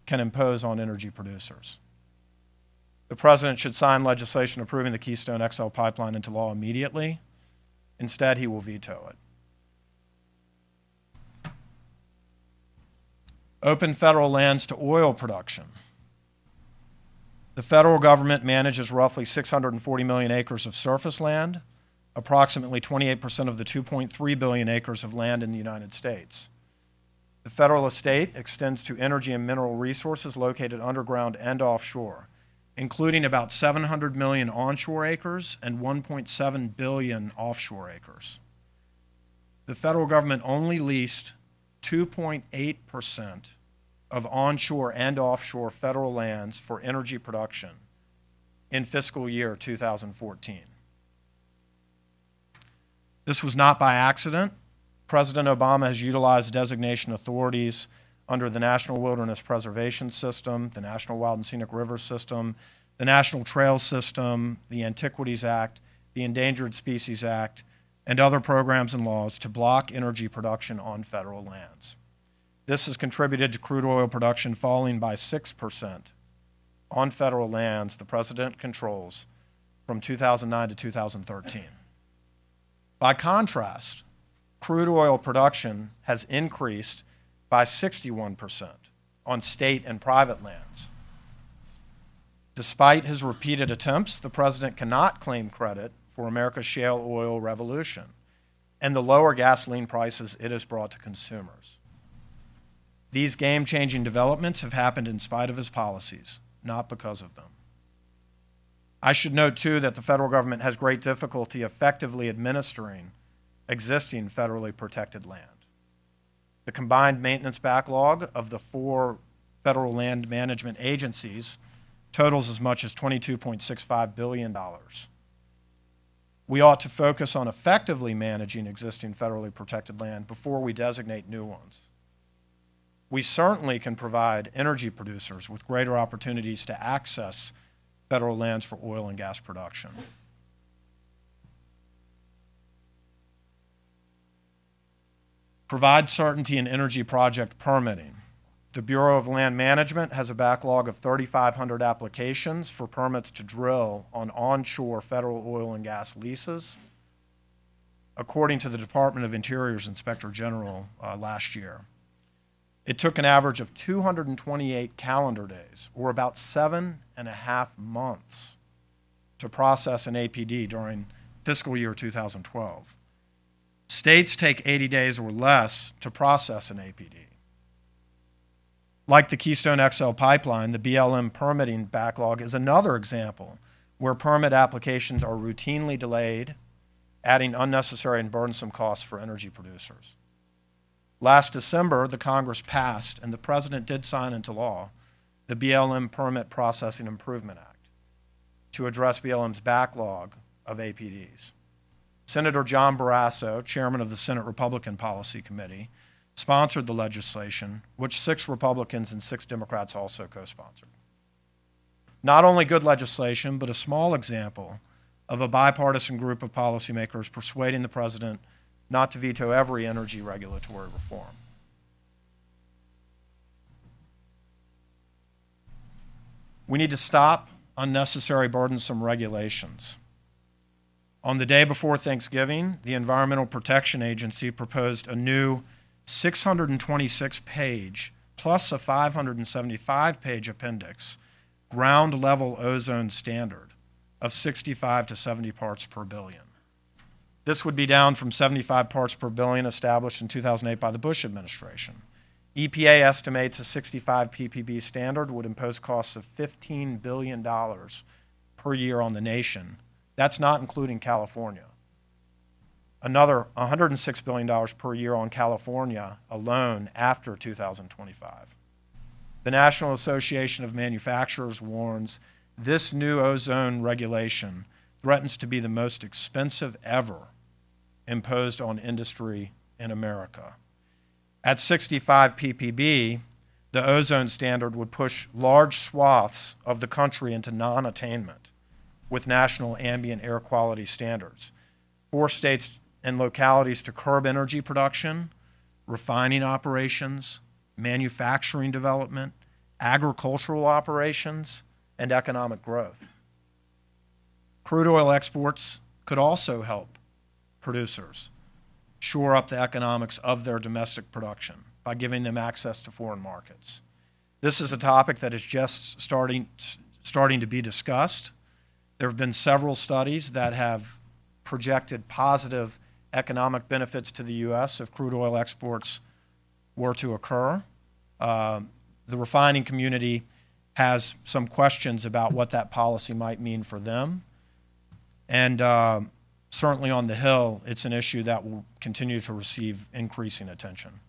can impose on energy producers. The President should sign legislation approving the Keystone XL Pipeline into law immediately. Instead, he will veto it. Open federal lands to oil production. The federal government manages roughly 640 million acres of surface land, approximately 28% of the 2.3 billion acres of land in the United States. The federal estate extends to energy and mineral resources located underground and offshore, including about 700 million onshore acres and 1.7 billion offshore acres. The federal government only leased 2.8% of onshore and offshore federal lands for energy production in fiscal year 2014. This was not by accident. President Obama has utilized designation authorities under the National Wilderness Preservation System, the National Wild and Scenic Rivers System, the National Trails System, the Antiquities Act, the Endangered Species Act, and other programs and laws to block energy production on federal lands. This has contributed to crude oil production falling by 6% on federal lands the President controls from 2009 to 2013. By contrast, crude oil production has increased by 61% on state and private lands. Despite his repeated attempts, the President cannot claim credit for America's shale oil revolution and the lower gasoline prices it has brought to consumers. These game-changing developments have happened in spite of his policies, not because of them. I should note, too, that the federal government has great difficulty effectively administering existing federally protected land. The combined maintenance backlog of the 4 federal land management agencies totals as much as $22.65 billion. We ought to focus on effectively managing existing federally protected land before we designate new ones. We certainly can provide energy producers with greater opportunities to access federal lands for oil and gas production. Provide certainty in energy project permitting. The Bureau of Land Management has a backlog of 3,500 applications for permits to drill on onshore federal oil and gas leases, according to the Department of Interior's Inspector General last year. It took an average of 228 calendar days, or about 7.5 months, to process an APD during fiscal year 2012. States take 80 days or less to process an APD. Like the Keystone XL Pipeline, the BLM permitting backlog is another example where permit applications are routinely delayed, adding unnecessary and burdensome costs for energy producers. Last December, the Congress passed, and the President did sign into law, the BLM Permit Processing Improvement Act to address BLM's backlog of APDs. Senator John Barrasso, chairman of the Senate Republican Policy Committee, sponsored the legislation, which 6 Republicans and 6 Democrats also co-sponsored. Not only good legislation, but a small example of a bipartisan group of policymakers persuading the President not to veto every energy regulatory reform. We need to stop unnecessary burdensome regulations. On the day before Thanksgiving, the Environmental Protection Agency proposed a new 626-page plus a 575-page appendix ground-level ozone standard of 65 to 70 parts per billion. This would be down from 75 parts per billion established in 2008 by the Bush administration. EPA estimates a 65 ppb standard would impose costs of $15 billion per year on the nation. That's not including California. another $106 billion per year on California alone after 2025. The National Association of Manufacturers warns this new ozone regulation threatens to be the most expensive ever imposed on industry in America. At 65 ppb, the ozone standard would push large swaths of the country into non-attainment with national ambient air quality standards. 4 states and localities to curb energy production, refining operations, manufacturing development, agricultural operations, and economic growth. Crude oil exports could also help producers shore up the economics of their domestic production by giving them access to foreign markets. This is a topic that is just starting to be discussed. There have been several studies that have projected positive economic benefits to the U.S. if crude oil exports were to occur. The refining community has some questions about what that policy might mean for them. And certainly on the Hill, it's an issue that will continue to receive increasing attention.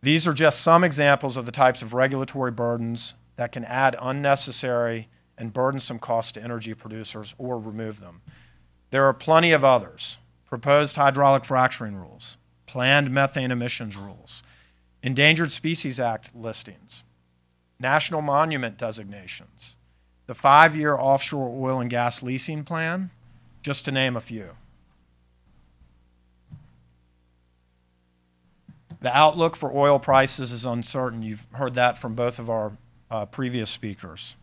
These are just some examples of the types of regulatory burdens that can add unnecessary and burdensome costs to energy producers or remove them. There are plenty of others: proposed hydraulic fracturing rules, planned methane emissions rules, Endangered Species Act listings, national monument designations, the 5-year offshore oil and gas leasing plan, just to name a few. The outlook for oil prices is uncertain. You've heard that from both of our previous speakers.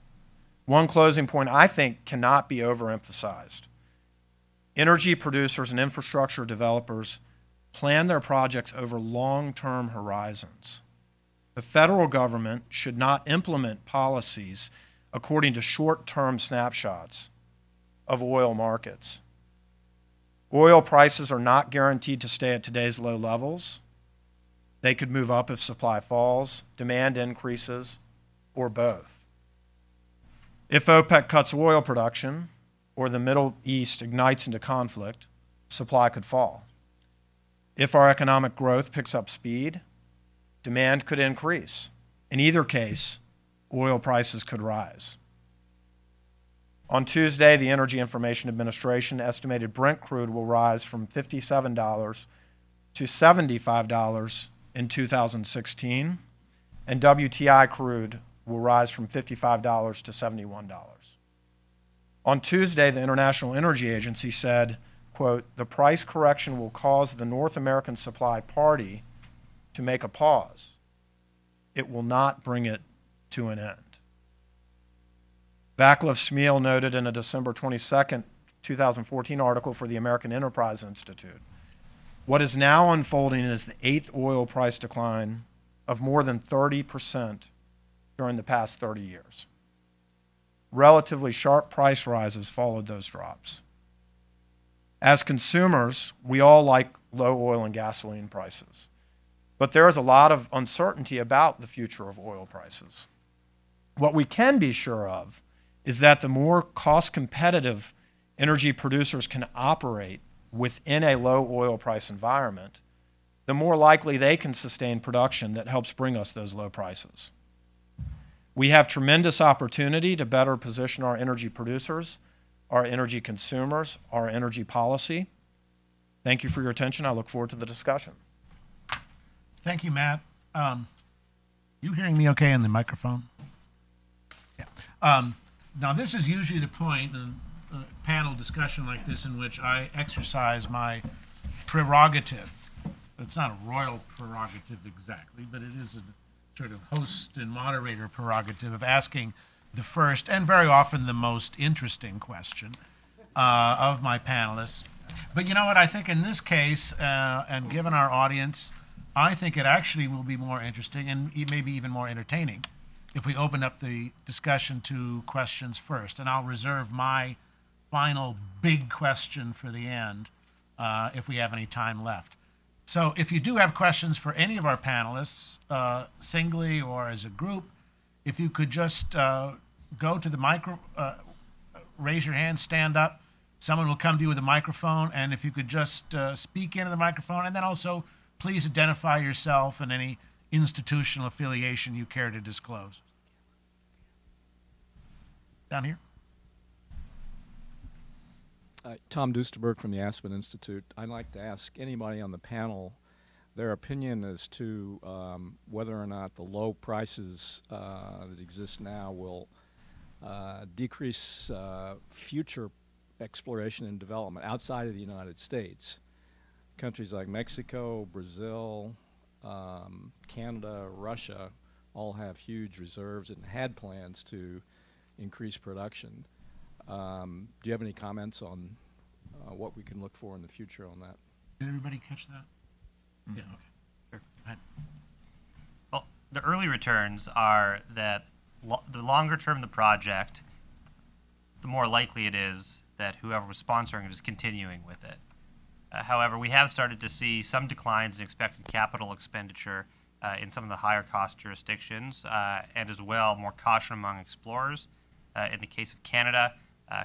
One closing point I think cannot be overemphasized. Energy producers and infrastructure developers plan their projects over long-term horizons. The federal government should not implement policies according to short-term snapshots of oil markets. Oil prices are not guaranteed to stay at today's low levels. They could move up if supply falls, demand increases, or both. If OPEC cuts oil production or the Middle East ignites into conflict, supply could fall. If our economic growth picks up speed, demand could increase. In either case, oil prices could rise. On Tuesday, the Energy Information Administration estimated Brent crude will rise from $57 to $75 in 2016, and WTI crude will rise from $55 to $71. On Tuesday, the International Energy Agency said, quote, "The price correction will cause the North American supply party to make a pause. It will not bring it to an end." Vaclav Smil noted in a December 22, 2014 article for the American Enterprise Institute, "What is now unfolding is the 8th oil price decline of more than 30% during the past 30 years. Relatively sharp price rises followed those drops. As consumers, we all like low oil and gasoline prices, but there is a lot of uncertainty about the future of oil prices. What we can be sure of is that the more cost-competitive energy producers can operate within a low oil price environment, the more likely they can sustain production that helps bring us those low prices. We have tremendous opportunity to better position our energy producers, our energy consumers, our energy policy. Thank you for your attention. I look forward to the discussion. Thank you, Matt. You hearing me okay in the microphone? Yeah. Now, this is usually the point in a panel discussion like this in which I exercise my prerogative. It's not a royal prerogative exactly, but it is a sort of host and moderator prerogative of asking the first and very often the most interesting question of my panelists. But you know what? I think in this case, and given our audience, I think it actually will be more interesting and maybe even more entertaining if we open up the discussion to questions first. And I'll reserve my final big question for the end if we have any time left. So if you do have questions for any of our panelists, singly or as a group, if you could just go to the micro, raise your hand, stand up, Someone will come to you with a microphone, and if you could just speak into the microphone, and then also please identify yourself and any institutional affiliation you care to disclose. Down here. Tom Duesterberg from the Hudson Institute. I'd like to ask anybody on the panel their opinion as to whether or not the low prices that exist now will decrease future exploration and development outside of the United States. Countries like Mexico, Brazil, Canada, Russia all have huge reserves and had plans to increase production. Do you have any comments on what we can look for in the future on that? Did everybody catch that? Mm-hmm. Yeah, okay. Sure. Go ahead. Well, the early returns are that the longer term the project, the more likely it is that whoever was sponsoring it is continuing with it. However, we have started to see some declines in expected capital expenditure in some of the higher cost jurisdictions, and as well more caution among explorers. In the case of Canada,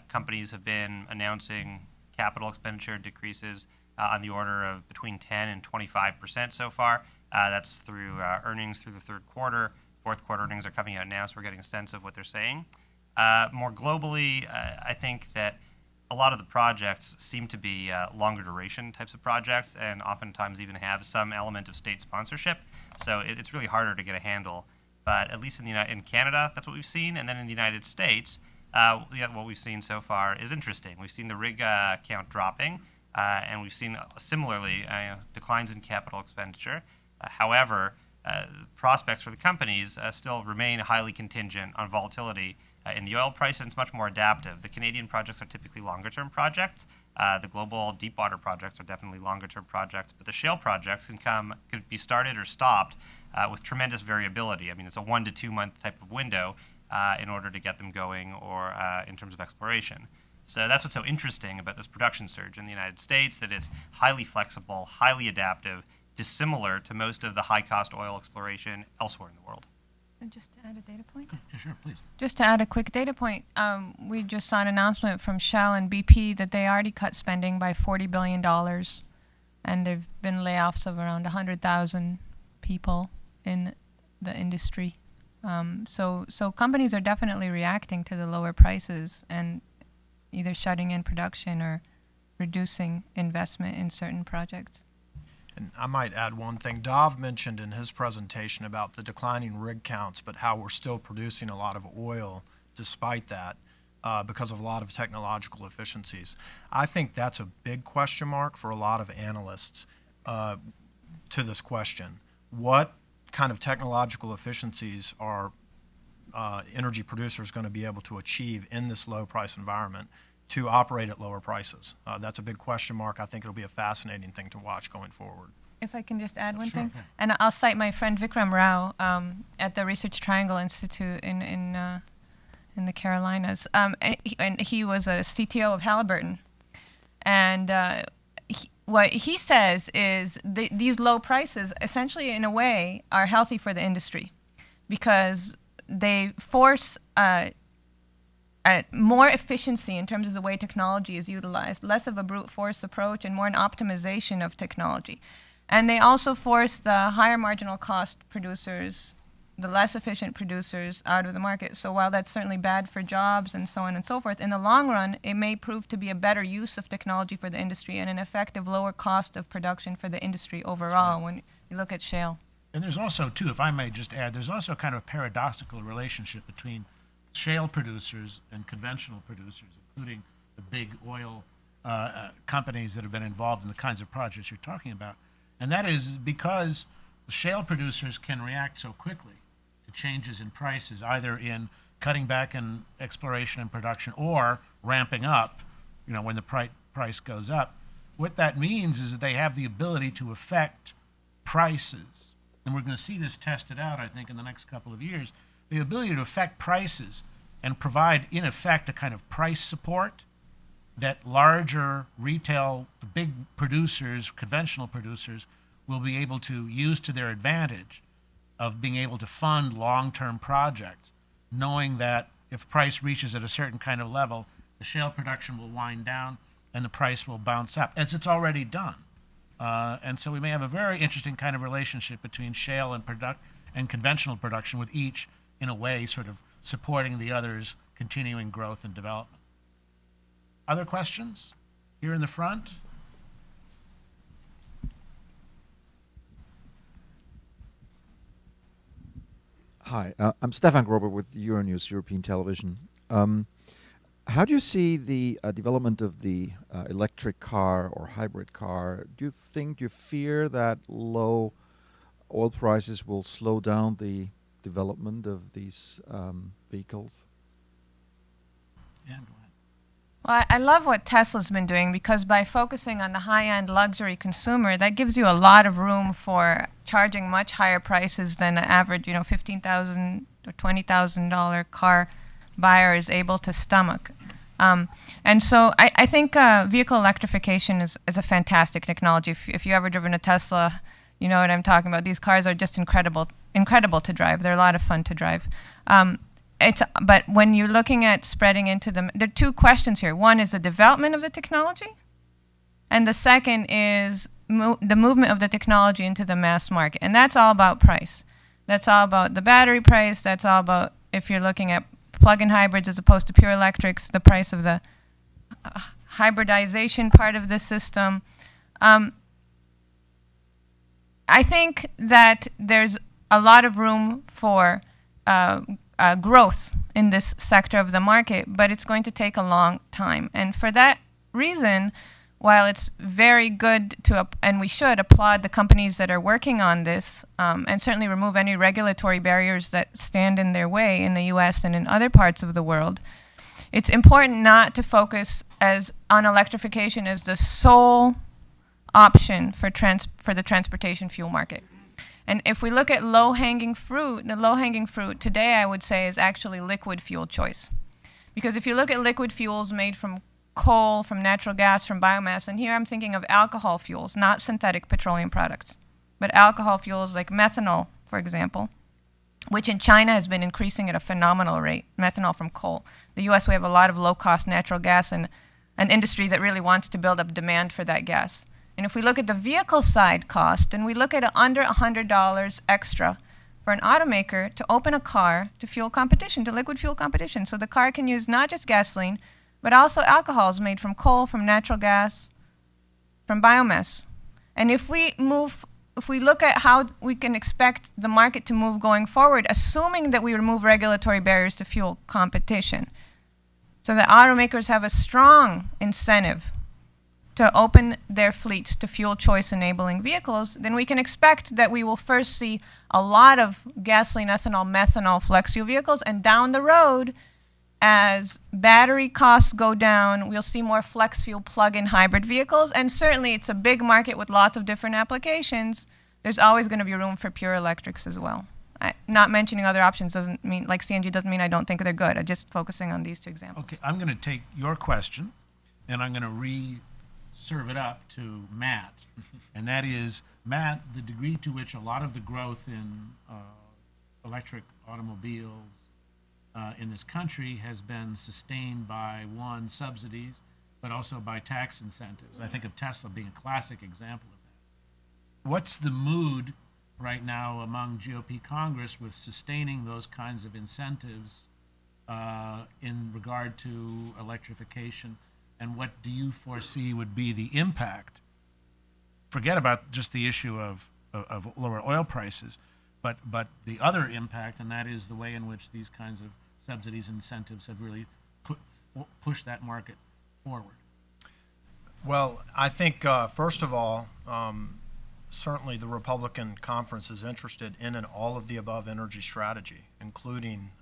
companies have been announcing capital expenditure decreases on the order of between 10 and 25% so far. That's through earnings through the third quarter. Fourth quarter earnings are coming out now, so we're getting a sense of what they're saying. More globally, I think that a lot of the projects seem to be longer duration types of projects, and oftentimes even have some element of state sponsorship. So it's really harder to get a handle. But at least in Canada, that's what we've seen. And then in the United States, what we've seen so far is interesting. We've seen the rig count dropping, and we've seen similarly declines in capital expenditure. However, prospects for the companies still remain highly contingent on volatility in the oil price, and it's much more adaptive. The Canadian projects are typically longer-term projects. The global deepwater projects are definitely longer-term projects, but the shale projects could be started or stopped with tremendous variability. I mean, it's a 1 to 2 month type of window in order to get them going, or in terms of exploration. So that's what's so interesting about this production surge in the United States, that it's highly flexible, highly adaptive, dissimilar to most of the high-cost oil exploration elsewhere in the world. And just to add a data point? Yeah, sure, please. Just to add a quick data point, we just saw an announcement from Shell and BP that they already cut spending by $40 billion, and there have been layoffs of around 100,000 people in the industry. So companies are definitely reacting to the lower prices and either shutting in production or reducing investment in certain projects. And I might add one thing. Dov mentioned in his presentation about the declining rig counts, but how we're still producing a lot of oil despite that because of a lot of technological efficiencies. I think that's a big question mark for a lot of analysts to this question. What kind of technological efficiencies are energy producers going to be able to achieve in this low price environment to operate at lower prices? That's a big question mark. I think it'll be a fascinating thing to watch going forward. If I can just add one Sure, thing, yeah. and I'll cite my friend Vikram Rao at the Research Triangle Institute in the Carolinas, and he was a CTO of Halliburton, and what he says is these low prices essentially, in a way, are healthy for the industry, because they force more efficiency in terms of the way technology is utilized, less of a brute force approach and more an optimization of technology. And they also force the higher marginal cost producers, the less efficient producers, out of the market. So while that's certainly bad for jobs and so on and so forth, in the long run, it may prove to be a better use of technology for the industry and an effective lower cost of production for the industry overall when you look at shale. And there's also, too, if I may just add, there's also kind of a paradoxical relationship between shale producers and conventional producers, including the big oil companies that have been involved in the kinds of projects you're talking about. And that is because the shale producers can react so quickly to changes in prices, either in cutting back in exploration and production or ramping up, when the price goes up. What that means is that they have the ability to affect prices. And we're going to see this tested out, I think, in the next couple of years. The ability to affect prices and provide, in effect, a kind of price support that larger retail, the big producers, conventional producers, will be able to use to their advantage of being able to fund long-term projects, knowing that if price reaches at a certain kind of level, the shale production will wind down, and the price will bounce up, as it's already done. And so we may have a very interesting kind of relationship between shale and conventional production, with each, in a way, sort of supporting the other's continuing growth and development. Other questions? Here in the front? Hi, I'm Stefan Grober with Euronews, European Television. How do you see the development of the electric car or hybrid car? Do you fear that low oil prices will slow down the development of these vehicles? Yeah, go ahead. Well, I love what Tesla's been doing, because by focusing on the high-end luxury consumer, that gives you a lot of room for charging much higher prices than the average, $15,000 or $20,000 car buyer is able to stomach. And so I think vehicle electrification is a fantastic technology. If you ever driven a Tesla, you know what I'm talking about. These cars are just incredible to drive. They're a lot of fun to drive. But when you're looking at spreading into them, there are two questions here. One is the development of the technology, and the second is the movement of the technology into the mass market. And that's all about price. That's all about the battery price. That's all about, if you're looking at plug-in hybrids as opposed to pure electrics, the price of the hybridization part of the system. I think that there's a lot of room for growth in this sector of the market, but it's going to take a long time. And for that reason, while it's very good to, and we should applaud the companies that are working on this, and certainly remove any regulatory barriers that stand in their way in the US and in other parts of the world, it's important not to focus on electrification as the sole option for the transportation fuel market. And if we look at low-hanging fruit, the low-hanging fruit today, I would say, is actually liquid fuel choice. Because if you look at liquid fuels made from coal, from natural gas, from biomass, and here I'm thinking of alcohol fuels, not synthetic petroleum products, but alcohol fuels like methanol, for example, which in China has been increasing at a phenomenal rate, methanol from coal. The US, we have a lot of low-cost natural gas and an industry that really wants to build up demand for that gas. And if we look at the vehicle side cost, and we look at under $100 extra for an automaker to open a car to fuel competition, to liquid fuel competition. So the car can use not just gasoline, but also alcohols made from coal, from natural gas, from biomass. And if we look at how we can expect the market to move going forward, assuming that we remove regulatory barriers to fuel competition, so that automakers have a strong incentive to open their fleets to fuel choice enabling vehicles, then we can expect that we will first see a lot of gasoline, ethanol, methanol flex fuel vehicles, and down the road, as battery costs go down, we'll see more flex fuel plug-in hybrid vehicles. And certainly it's a big market with lots of different applications. There's always going to be room for pure electrics as well. Not mentioning other options doesn't mean, like CNG doesn't mean I don't think they're good. I'm just focusing on these two examples. Okay, I'm going to take your question, and I'm going to serve it up to Matt. And that is, Matt, the degree to which a lot of the growth in electric automobiles in this country has been sustained by, one, subsidies, but also by tax incentives. I think of Tesla being a classic example of that. What's the mood right now among GOP Congress with sustaining those kinds of incentives in regard to electrification? And what do you foresee would be the impact? Forget about just the issue of lower oil prices, but the other impact, and that is the way in which these kinds of subsidies and incentives have really pushed that market forward. Well, I think, first of all, certainly the Republican conference is interested in an all-of-the-above energy strategy, including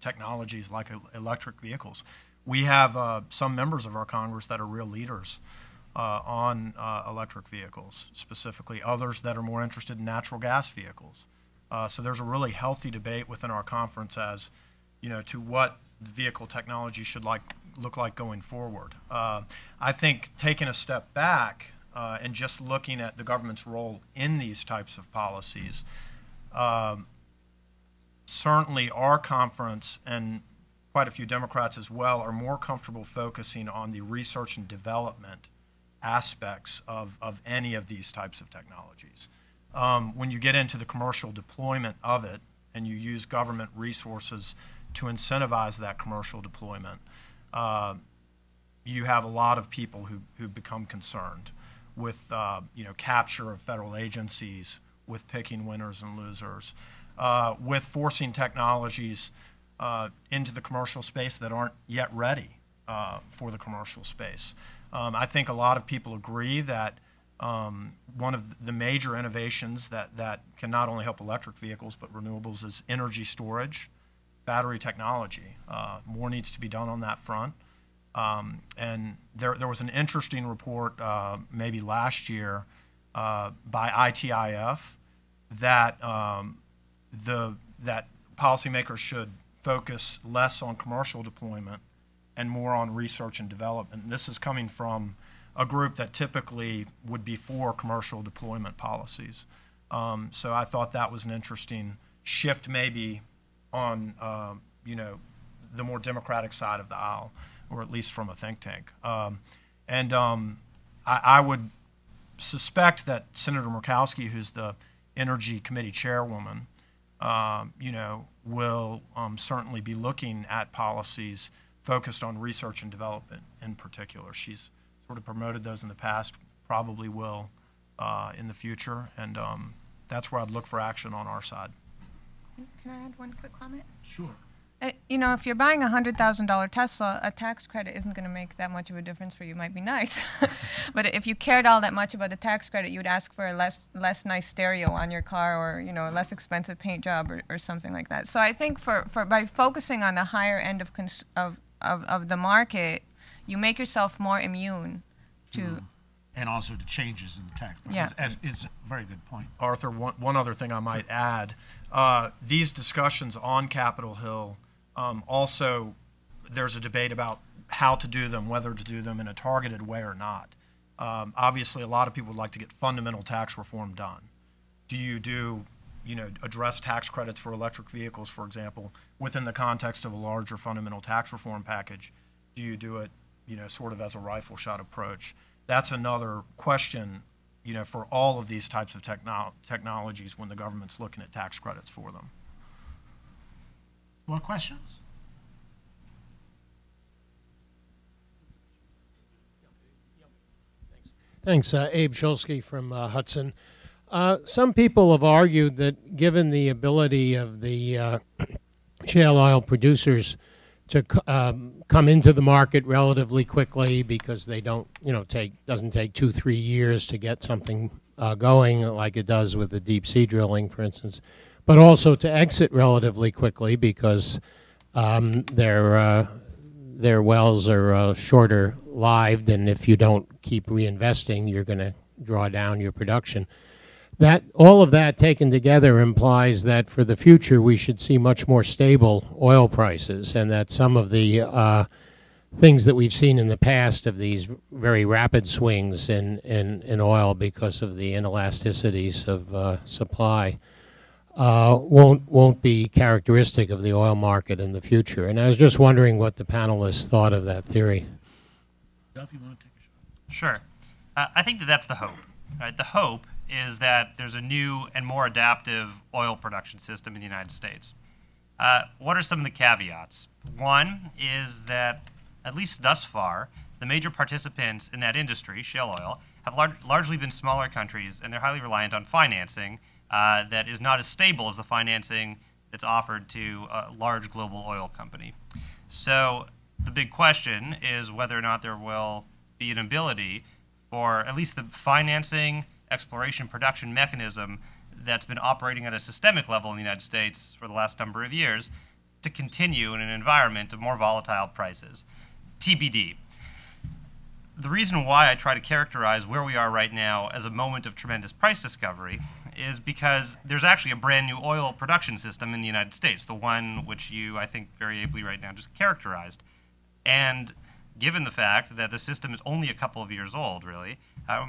technologies like electric vehicles. We have some members of our Congress that are real leaders on electric vehicles, specifically others that are more interested in natural gas vehicles. So there's a really healthy debate within our conference as, to what vehicle technology should look like going forward. I think taking a step back and just looking at the government's role in these types of policies, certainly our conference and quite a few Democrats as well, are more comfortable focusing on the research and development aspects of any of these types of technologies. When you get into the commercial deployment of it and you use government resources to incentivize that commercial deployment, you have a lot of people who become concerned with capture of federal agencies, with picking winners and losers, with forcing technologies into the commercial space that aren't yet ready for the commercial space. I think a lot of people agree that one of the major innovations that can not only help electric vehicles but renewables is energy storage, battery technology. More needs to be done on that front. And there was an interesting report maybe last year by ITIF that that policymakers should focus less on commercial deployment and more on research and development. And this is coming from a group that typically would be for commercial deployment policies. So I thought that was an interesting shift, maybe on the more democratic side of the aisle, or at least from a think tank. I would suspect that Senator Murkowski, who's the Energy Committee chairwoman, will certainly be looking at policies focused on research and development in particular. She's sort of promoted those in the past, probably will in the future, and that's where I'd look for action on our side. Can I add one quick comment? Sure. If you're buying a $100,000 Tesla, a tax credit isn't going to make that much of a difference for you. It might be nice. But if you cared all that much about the tax credit, you'd ask for a less nice stereo on your car, or a less expensive paint job, or something like that. So I think by focusing on the higher end of the market, you make yourself more immune to... And also to changes in the tax. Yeah. It's a very good point. Arthur, one other thing I might add. These discussions on Capitol Hill, also there's a debate about how to do them, whether to do them in a targeted way or not. Obviously, a lot of people would like to get fundamental tax reform done. Do you address tax credits for electric vehicles, for example, within the context of a larger fundamental tax reform package? Do you do it, sort of as a rifle shot approach? That's another question, for all of these types of technologies when the government's looking at tax credits for them. More questions? Thanks. Abe Shulsky from Hudson. Some people have argued that given the ability of the shale oil producers to come into the market relatively quickly, because they don't, doesn't take 2-3 years to get something going like it does with the deep sea drilling, for instance, but also to exit relatively quickly because their wells are shorter lived, and if you don't keep reinvesting, you're going to draw down your production. All of that taken together implies that for the future we should see much more stable oil prices, and that some of the things that we've seen in the past of these very rapid swings in oil because of the inelasticities of supply won't be characteristic of the oil market in the future. And I was just wondering what the panelists thought of that theory. Duff, you want to take a shot? Sure. I think that's the hope. Right? The hope is that there's a new and more adaptive oil production system in the United States. What are some of the caveats? One is that, at least thus far, the major participants in that industry, shale oil, have largely been smaller countries, and they're highly reliant on financing that is not as stable as the financing that's offered to a large global oil company. So the big question is whether or not there will be an ability for at least the financing, exploration, production mechanism that's been operating at a systemic level in the United States for the last number of years to continue in an environment of more volatile prices. TBD. The reason why I try to characterize where we are right now as a moment of tremendous price discovery is because there's actually a brand new oil production system in the United States, the one which you, I think, very ably right now just characterized. And given the fact that the system is only a couple of years old, really,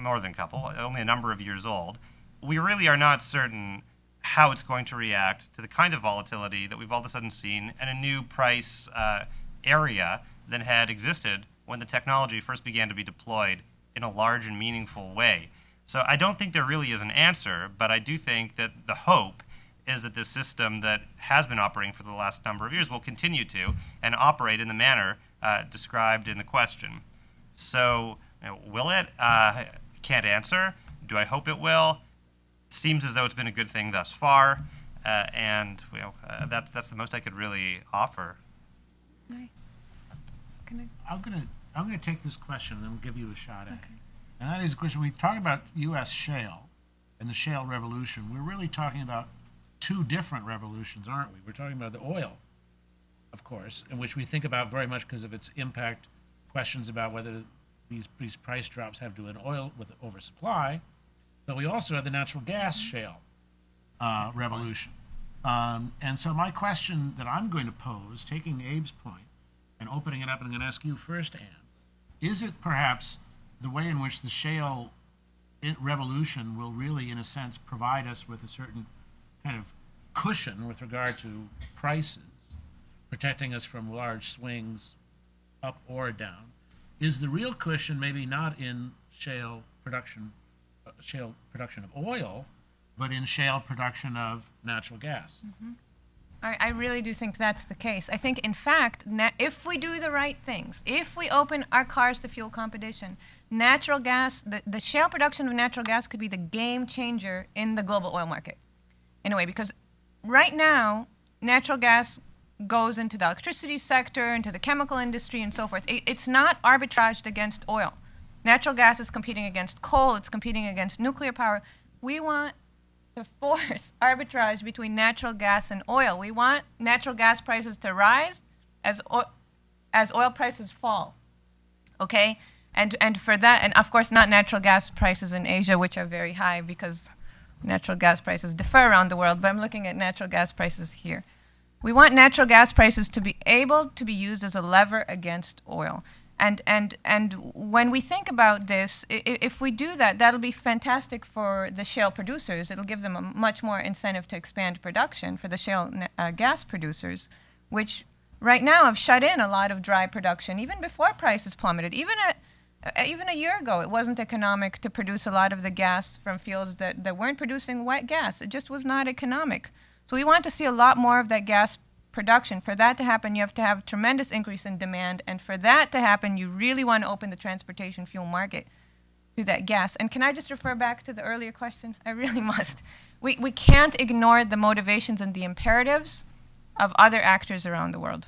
more than a couple, only a number of years old, we really are not certain how it's going to react to the kind of volatility that we've all of a sudden seen and a new price area than had existed when the technology first began to be deployed in a large and meaningful way. So I don't think there really is an answer, but I do think that the hope is that this system that has been operating for the last number of years will continue to and operate in the manner described in the question. So will it? Can't answer. Do I hope it will? Seems as though it's been a good thing thus far, and that's the most I could really offer. I'm gonna take this question and then give you a shot at it. And that is a question. When we talk about U.S. shale and the shale revolution, we're really talking about two different revolutions, aren't we? We're talking about the oil, of course, in which we think about very much because of its impact, questions about whether these price drops have to do with oil with oversupply. But we also have the natural gas shale revolution. And so my question that I'm going to pose, taking Abe's point and opening it up, and I'm going to ask you first, Ann, is it perhaps the way in which the shale revolution will really, in a sense, provide us with a certain kind of cushion with regard to prices, protecting us from large swings up or down? Is the real cushion maybe not in shale production of oil, but in shale production of natural gas? Mm-hmm. I really do think that's the case. I think, in fact, if we do the right things, if we open our cars to fuel competition, natural gas, the shale production of natural gas could be the game changer in the global oil market, in a way, because right now, natural gas goes into the electricity sector, into the chemical industry, and so forth. It's not arbitraged against oil. Natural gas is competing against coal. It's competing against nuclear power. We want to force arbitrage between natural gas and oil. We want natural gas prices to rise as oil prices fall, okay? And for that, and of course not natural gas prices in Asia, which are very high because natural gas prices differ around the world, but I'm looking at natural gas prices here. We want natural gas prices to be able to be used as a lever against oil. And when we think about this, if we do that, that'll be fantastic for the shale producers. It'll give them a much more incentive to expand production for the shale gas producers, which right now have shut in a lot of dry production, even before prices plummeted. Even a year ago, it wasn't economic to produce a lot of the gas from fields that weren't producing wet gas. It just was not economic. So we want to see a lot more of that gas production. For that to happen, you have to have a tremendous increase in demand, and for that to happen, you really want to open the transportation fuel market to that gas. And can I just refer back to the earlier question? I really must. We can't ignore the motivations and the imperatives of other actors around the world.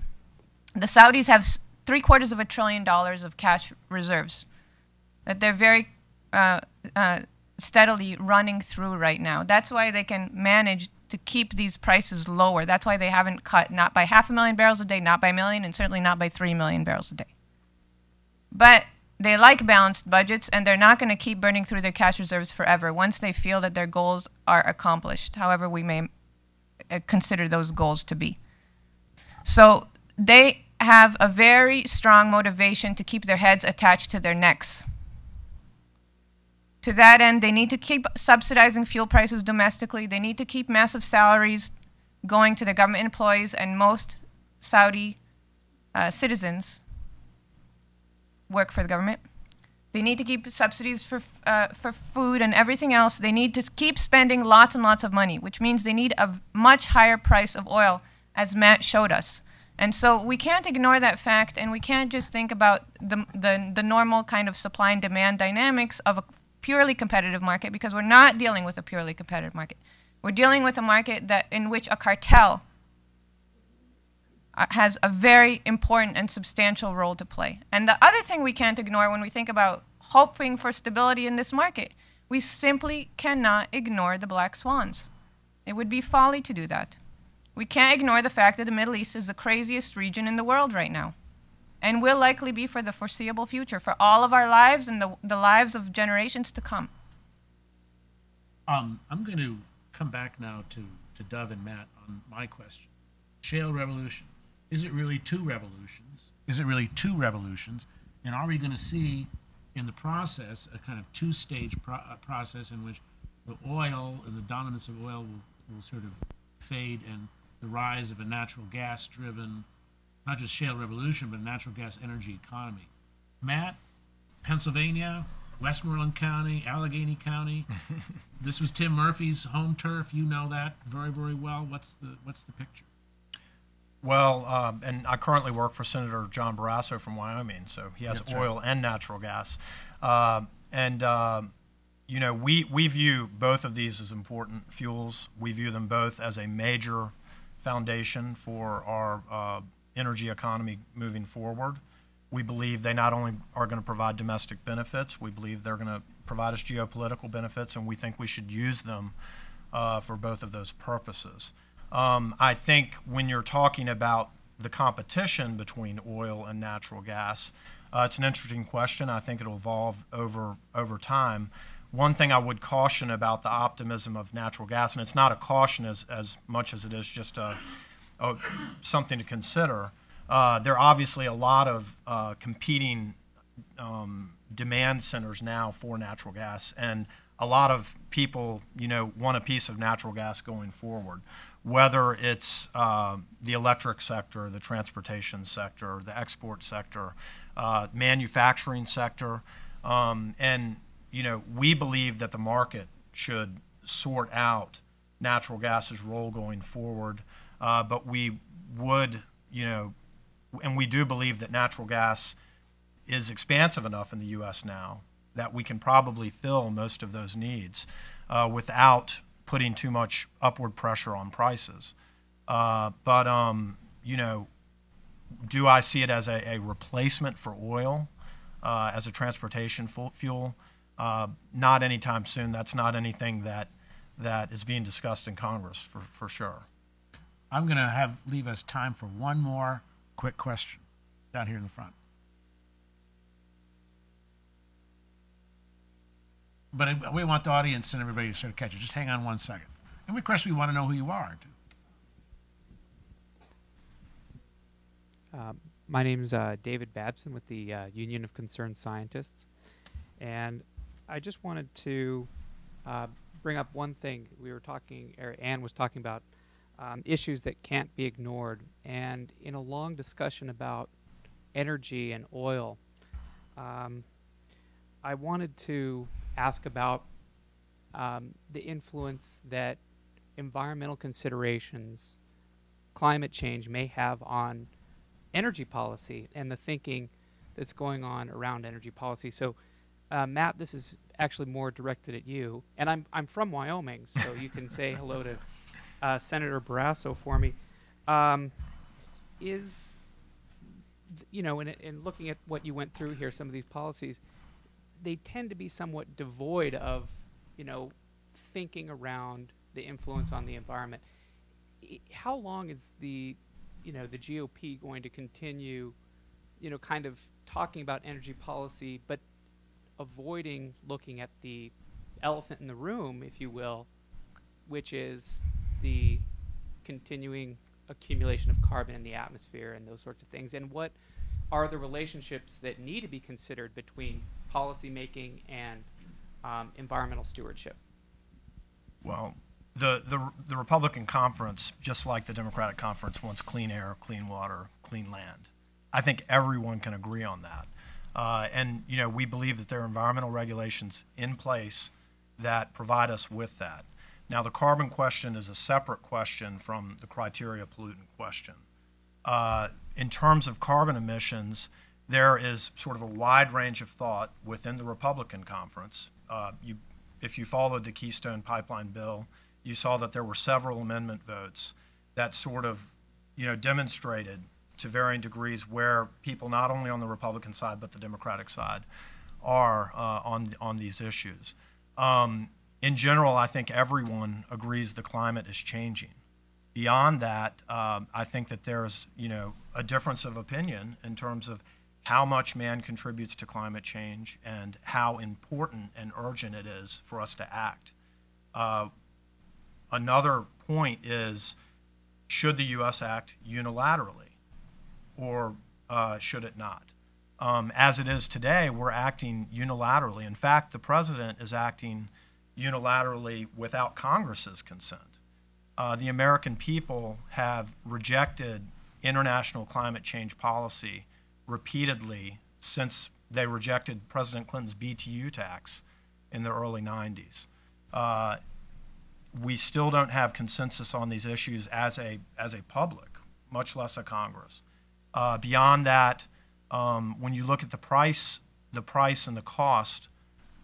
The Saudis have $750 billion of cash reserves that they're very steadily running through right now. That's why they can manage to keep these prices lower. That's why they haven't cut, not by 500,000 barrels a day, not by 1 million, and certainly not by 3 million barrels a day. But they like balanced budgets, and they're not going to keep burning through their cash reserves forever once they feel that their goals are accomplished, however we may consider those goals to be. So they have a very strong motivation to keep their heads attached to their necks. To that end, they need to keep subsidizing fuel prices domestically. They need to keep massive salaries going to their government employees, and most Saudi citizens work for the government. They need to keep subsidies for food and everything else. They need to keep spending lots and lots of money, which means they need a much higher price of oil, as Matt showed us. And so we can't ignore that fact, and we can't just think about the normal kind of supply and demand dynamics of a purely competitive market, because we're not dealing with a purely competitive market. We're dealing with a market in which a cartel has a very important and substantial role to play. And the other thing we can't ignore when we think about hoping for stability in this market, we simply cannot ignore the black swans. It would be folly to do that. We can't ignore the fact that the Middle East is the craziest region in the world right now, and will likely be for the foreseeable future, for all of our lives and the lives of generations to come. I'm going to come back now to Dov and Matt on my question. Shale revolution. Is it really two revolutions? Is it really two revolutions? And are we going to see in the process a kind of two-stage process in which the oil and the dominance of oil will will sort of fade, and the rise of a natural gas-driven, not just shale revolution, but a natural gas energy economy. Matt, Pennsylvania, Westmoreland County, Allegheny County. This was Tim Murphy's home turf. You know that very, very well. What's the picture? Well, and I currently work for Senator John Barrasso from Wyoming, so he has oil and natural gas. You know, we view both of these as important fuels. We view them both as a major foundation for our energy economy moving forward. We believe they not only are going to provide domestic benefits, we believe they're going to provide us geopolitical benefits, and we think we should use them for both of those purposes. I think when you're talking about the competition between oil and natural gas, it's an interesting question. I think it'll evolve over time. One thing I would caution about the optimism of natural gas, and it's not a caution as much as it is just something to consider. There are obviously a lot of competing demand centers now for natural gas, and a lot of people, you know, want a piece of natural gas going forward, whether it's the electric sector, the transportation sector, the export sector, manufacturing sector, and you know, we believe that the market should sort out natural gas's role going forward, but we would, you know, and we do believe that natural gas is expansive enough in the U.S. now that we can probably fill most of those needs without putting too much upward pressure on prices. You know, do I see it as a replacement for oil as a transportation fuel? Not anytime soon. That's not anything that is being discussed in Congress for sure. I'm going to leave us time for one more quick question down here in the front. But we want the audience and everybody to sort of catch it. Just hang on 1 second. And of course, we want to know who you are, too. My name is David Babson with the Union of Concerned Scientists. And I just wanted to bring up one thing. We were talking, or Ann was talking about issues that can't be ignored. And in a long discussion about energy and oil, I wanted to ask about the influence that environmental considerations, climate change may have on energy policy and the thinking that's going on around energy policy. So, Matt, this is actually more directed at you. And I'm from Wyoming, so you can say hello to Senator Barrasso for me. You know, in looking at what you went through here, some of these policies, they tend to be somewhat devoid of, you know, thinking around the influence on the environment. How long is the GOP going to continue, you know, kind of talking about energy policy, but avoiding looking at the elephant in the room, if you will, which is the continuing accumulation of carbon in the atmosphere and those sorts of things? And what are the relationships that need to be considered between policy making and environmental stewardship? Well, the Republican conference, just like the Democratic conference, wants clean air, clean water, clean land. I think everyone can agree on that. And you know, we believe that there are environmental regulations in place that provide us with that. Now, the carbon question is a separate question from the criteria pollutant question. In terms of carbon emissions, there is sort of a wide range of thought within the Republican conference. If you followed the Keystone Pipeline bill, you saw that there were several amendment votes that sort of, you know, demonstrated to varying degrees where people not only on the Republican side but the Democratic side are on these issues. In general, I think everyone agrees the climate is changing. Beyond that, I think that there's, you know, a difference of opinion in terms of how much man contributes to climate change and how important and urgent it is for us to act. Another point is, should the U.S. act unilaterally, or should it not? As it is today, we're acting unilaterally. In fact, the president is acting unilaterally without Congress's consent. the American people have rejected international climate change policy repeatedly since they rejected President Clinton's BTU tax in the early 90s. We still don't have consensus on these issues as a public, much less a Congress. Beyond that, when you look at the price and the cost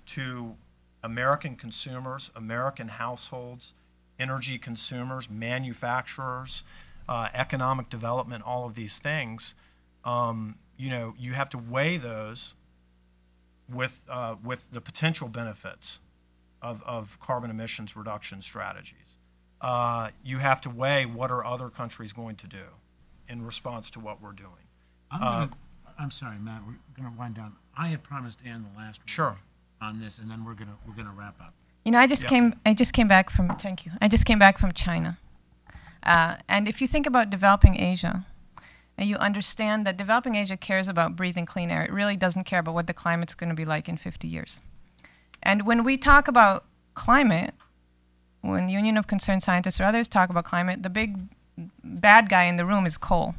to American consumers, American households, energy consumers, manufacturers, economic development, all of these things, you have to weigh those with the potential benefits of carbon emissions reduction strategies. You have to weigh what are other countries going to do in response to what we're doing. I'm sorry, Matt. We're going to wind down. I had promised Ann the last Sure. on this, and then we're gonna wrap up. You know, I just came back from. Thank you. I just came back from China, and if you think about developing Asia, and you understand that developing Asia cares about breathing clean air, it really doesn't care about what the climate's going to be like in 50 years. And when we talk about climate, when Union of Concerned Scientists or others talk about climate, the big bad guy in the room is coal.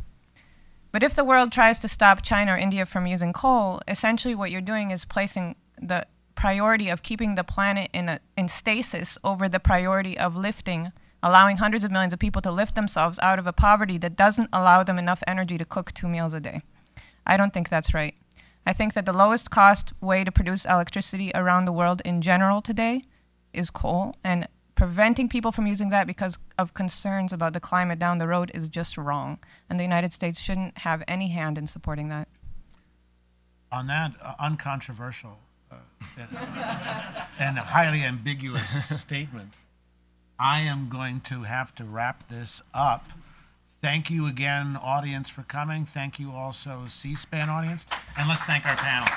But if the world tries to stop China or India from using coal, essentially what you're doing is placing the priority of keeping the planet in stasis over the priority of allowing hundreds of millions of people to lift themselves out of a poverty that doesn't allow them enough energy to cook 2 meals a day. I don't think that's right. I think that the lowest cost way to produce electricity around the world in general today is coal, and preventing people from using that because of concerns about the climate down the road is just wrong. And the United States shouldn't have any hand in supporting that. On that uncontroversial and highly ambiguous statement, I am going to have to wrap this up. Thank you again, audience, for coming. Thank you also, C-SPAN audience. And let's thank our panel.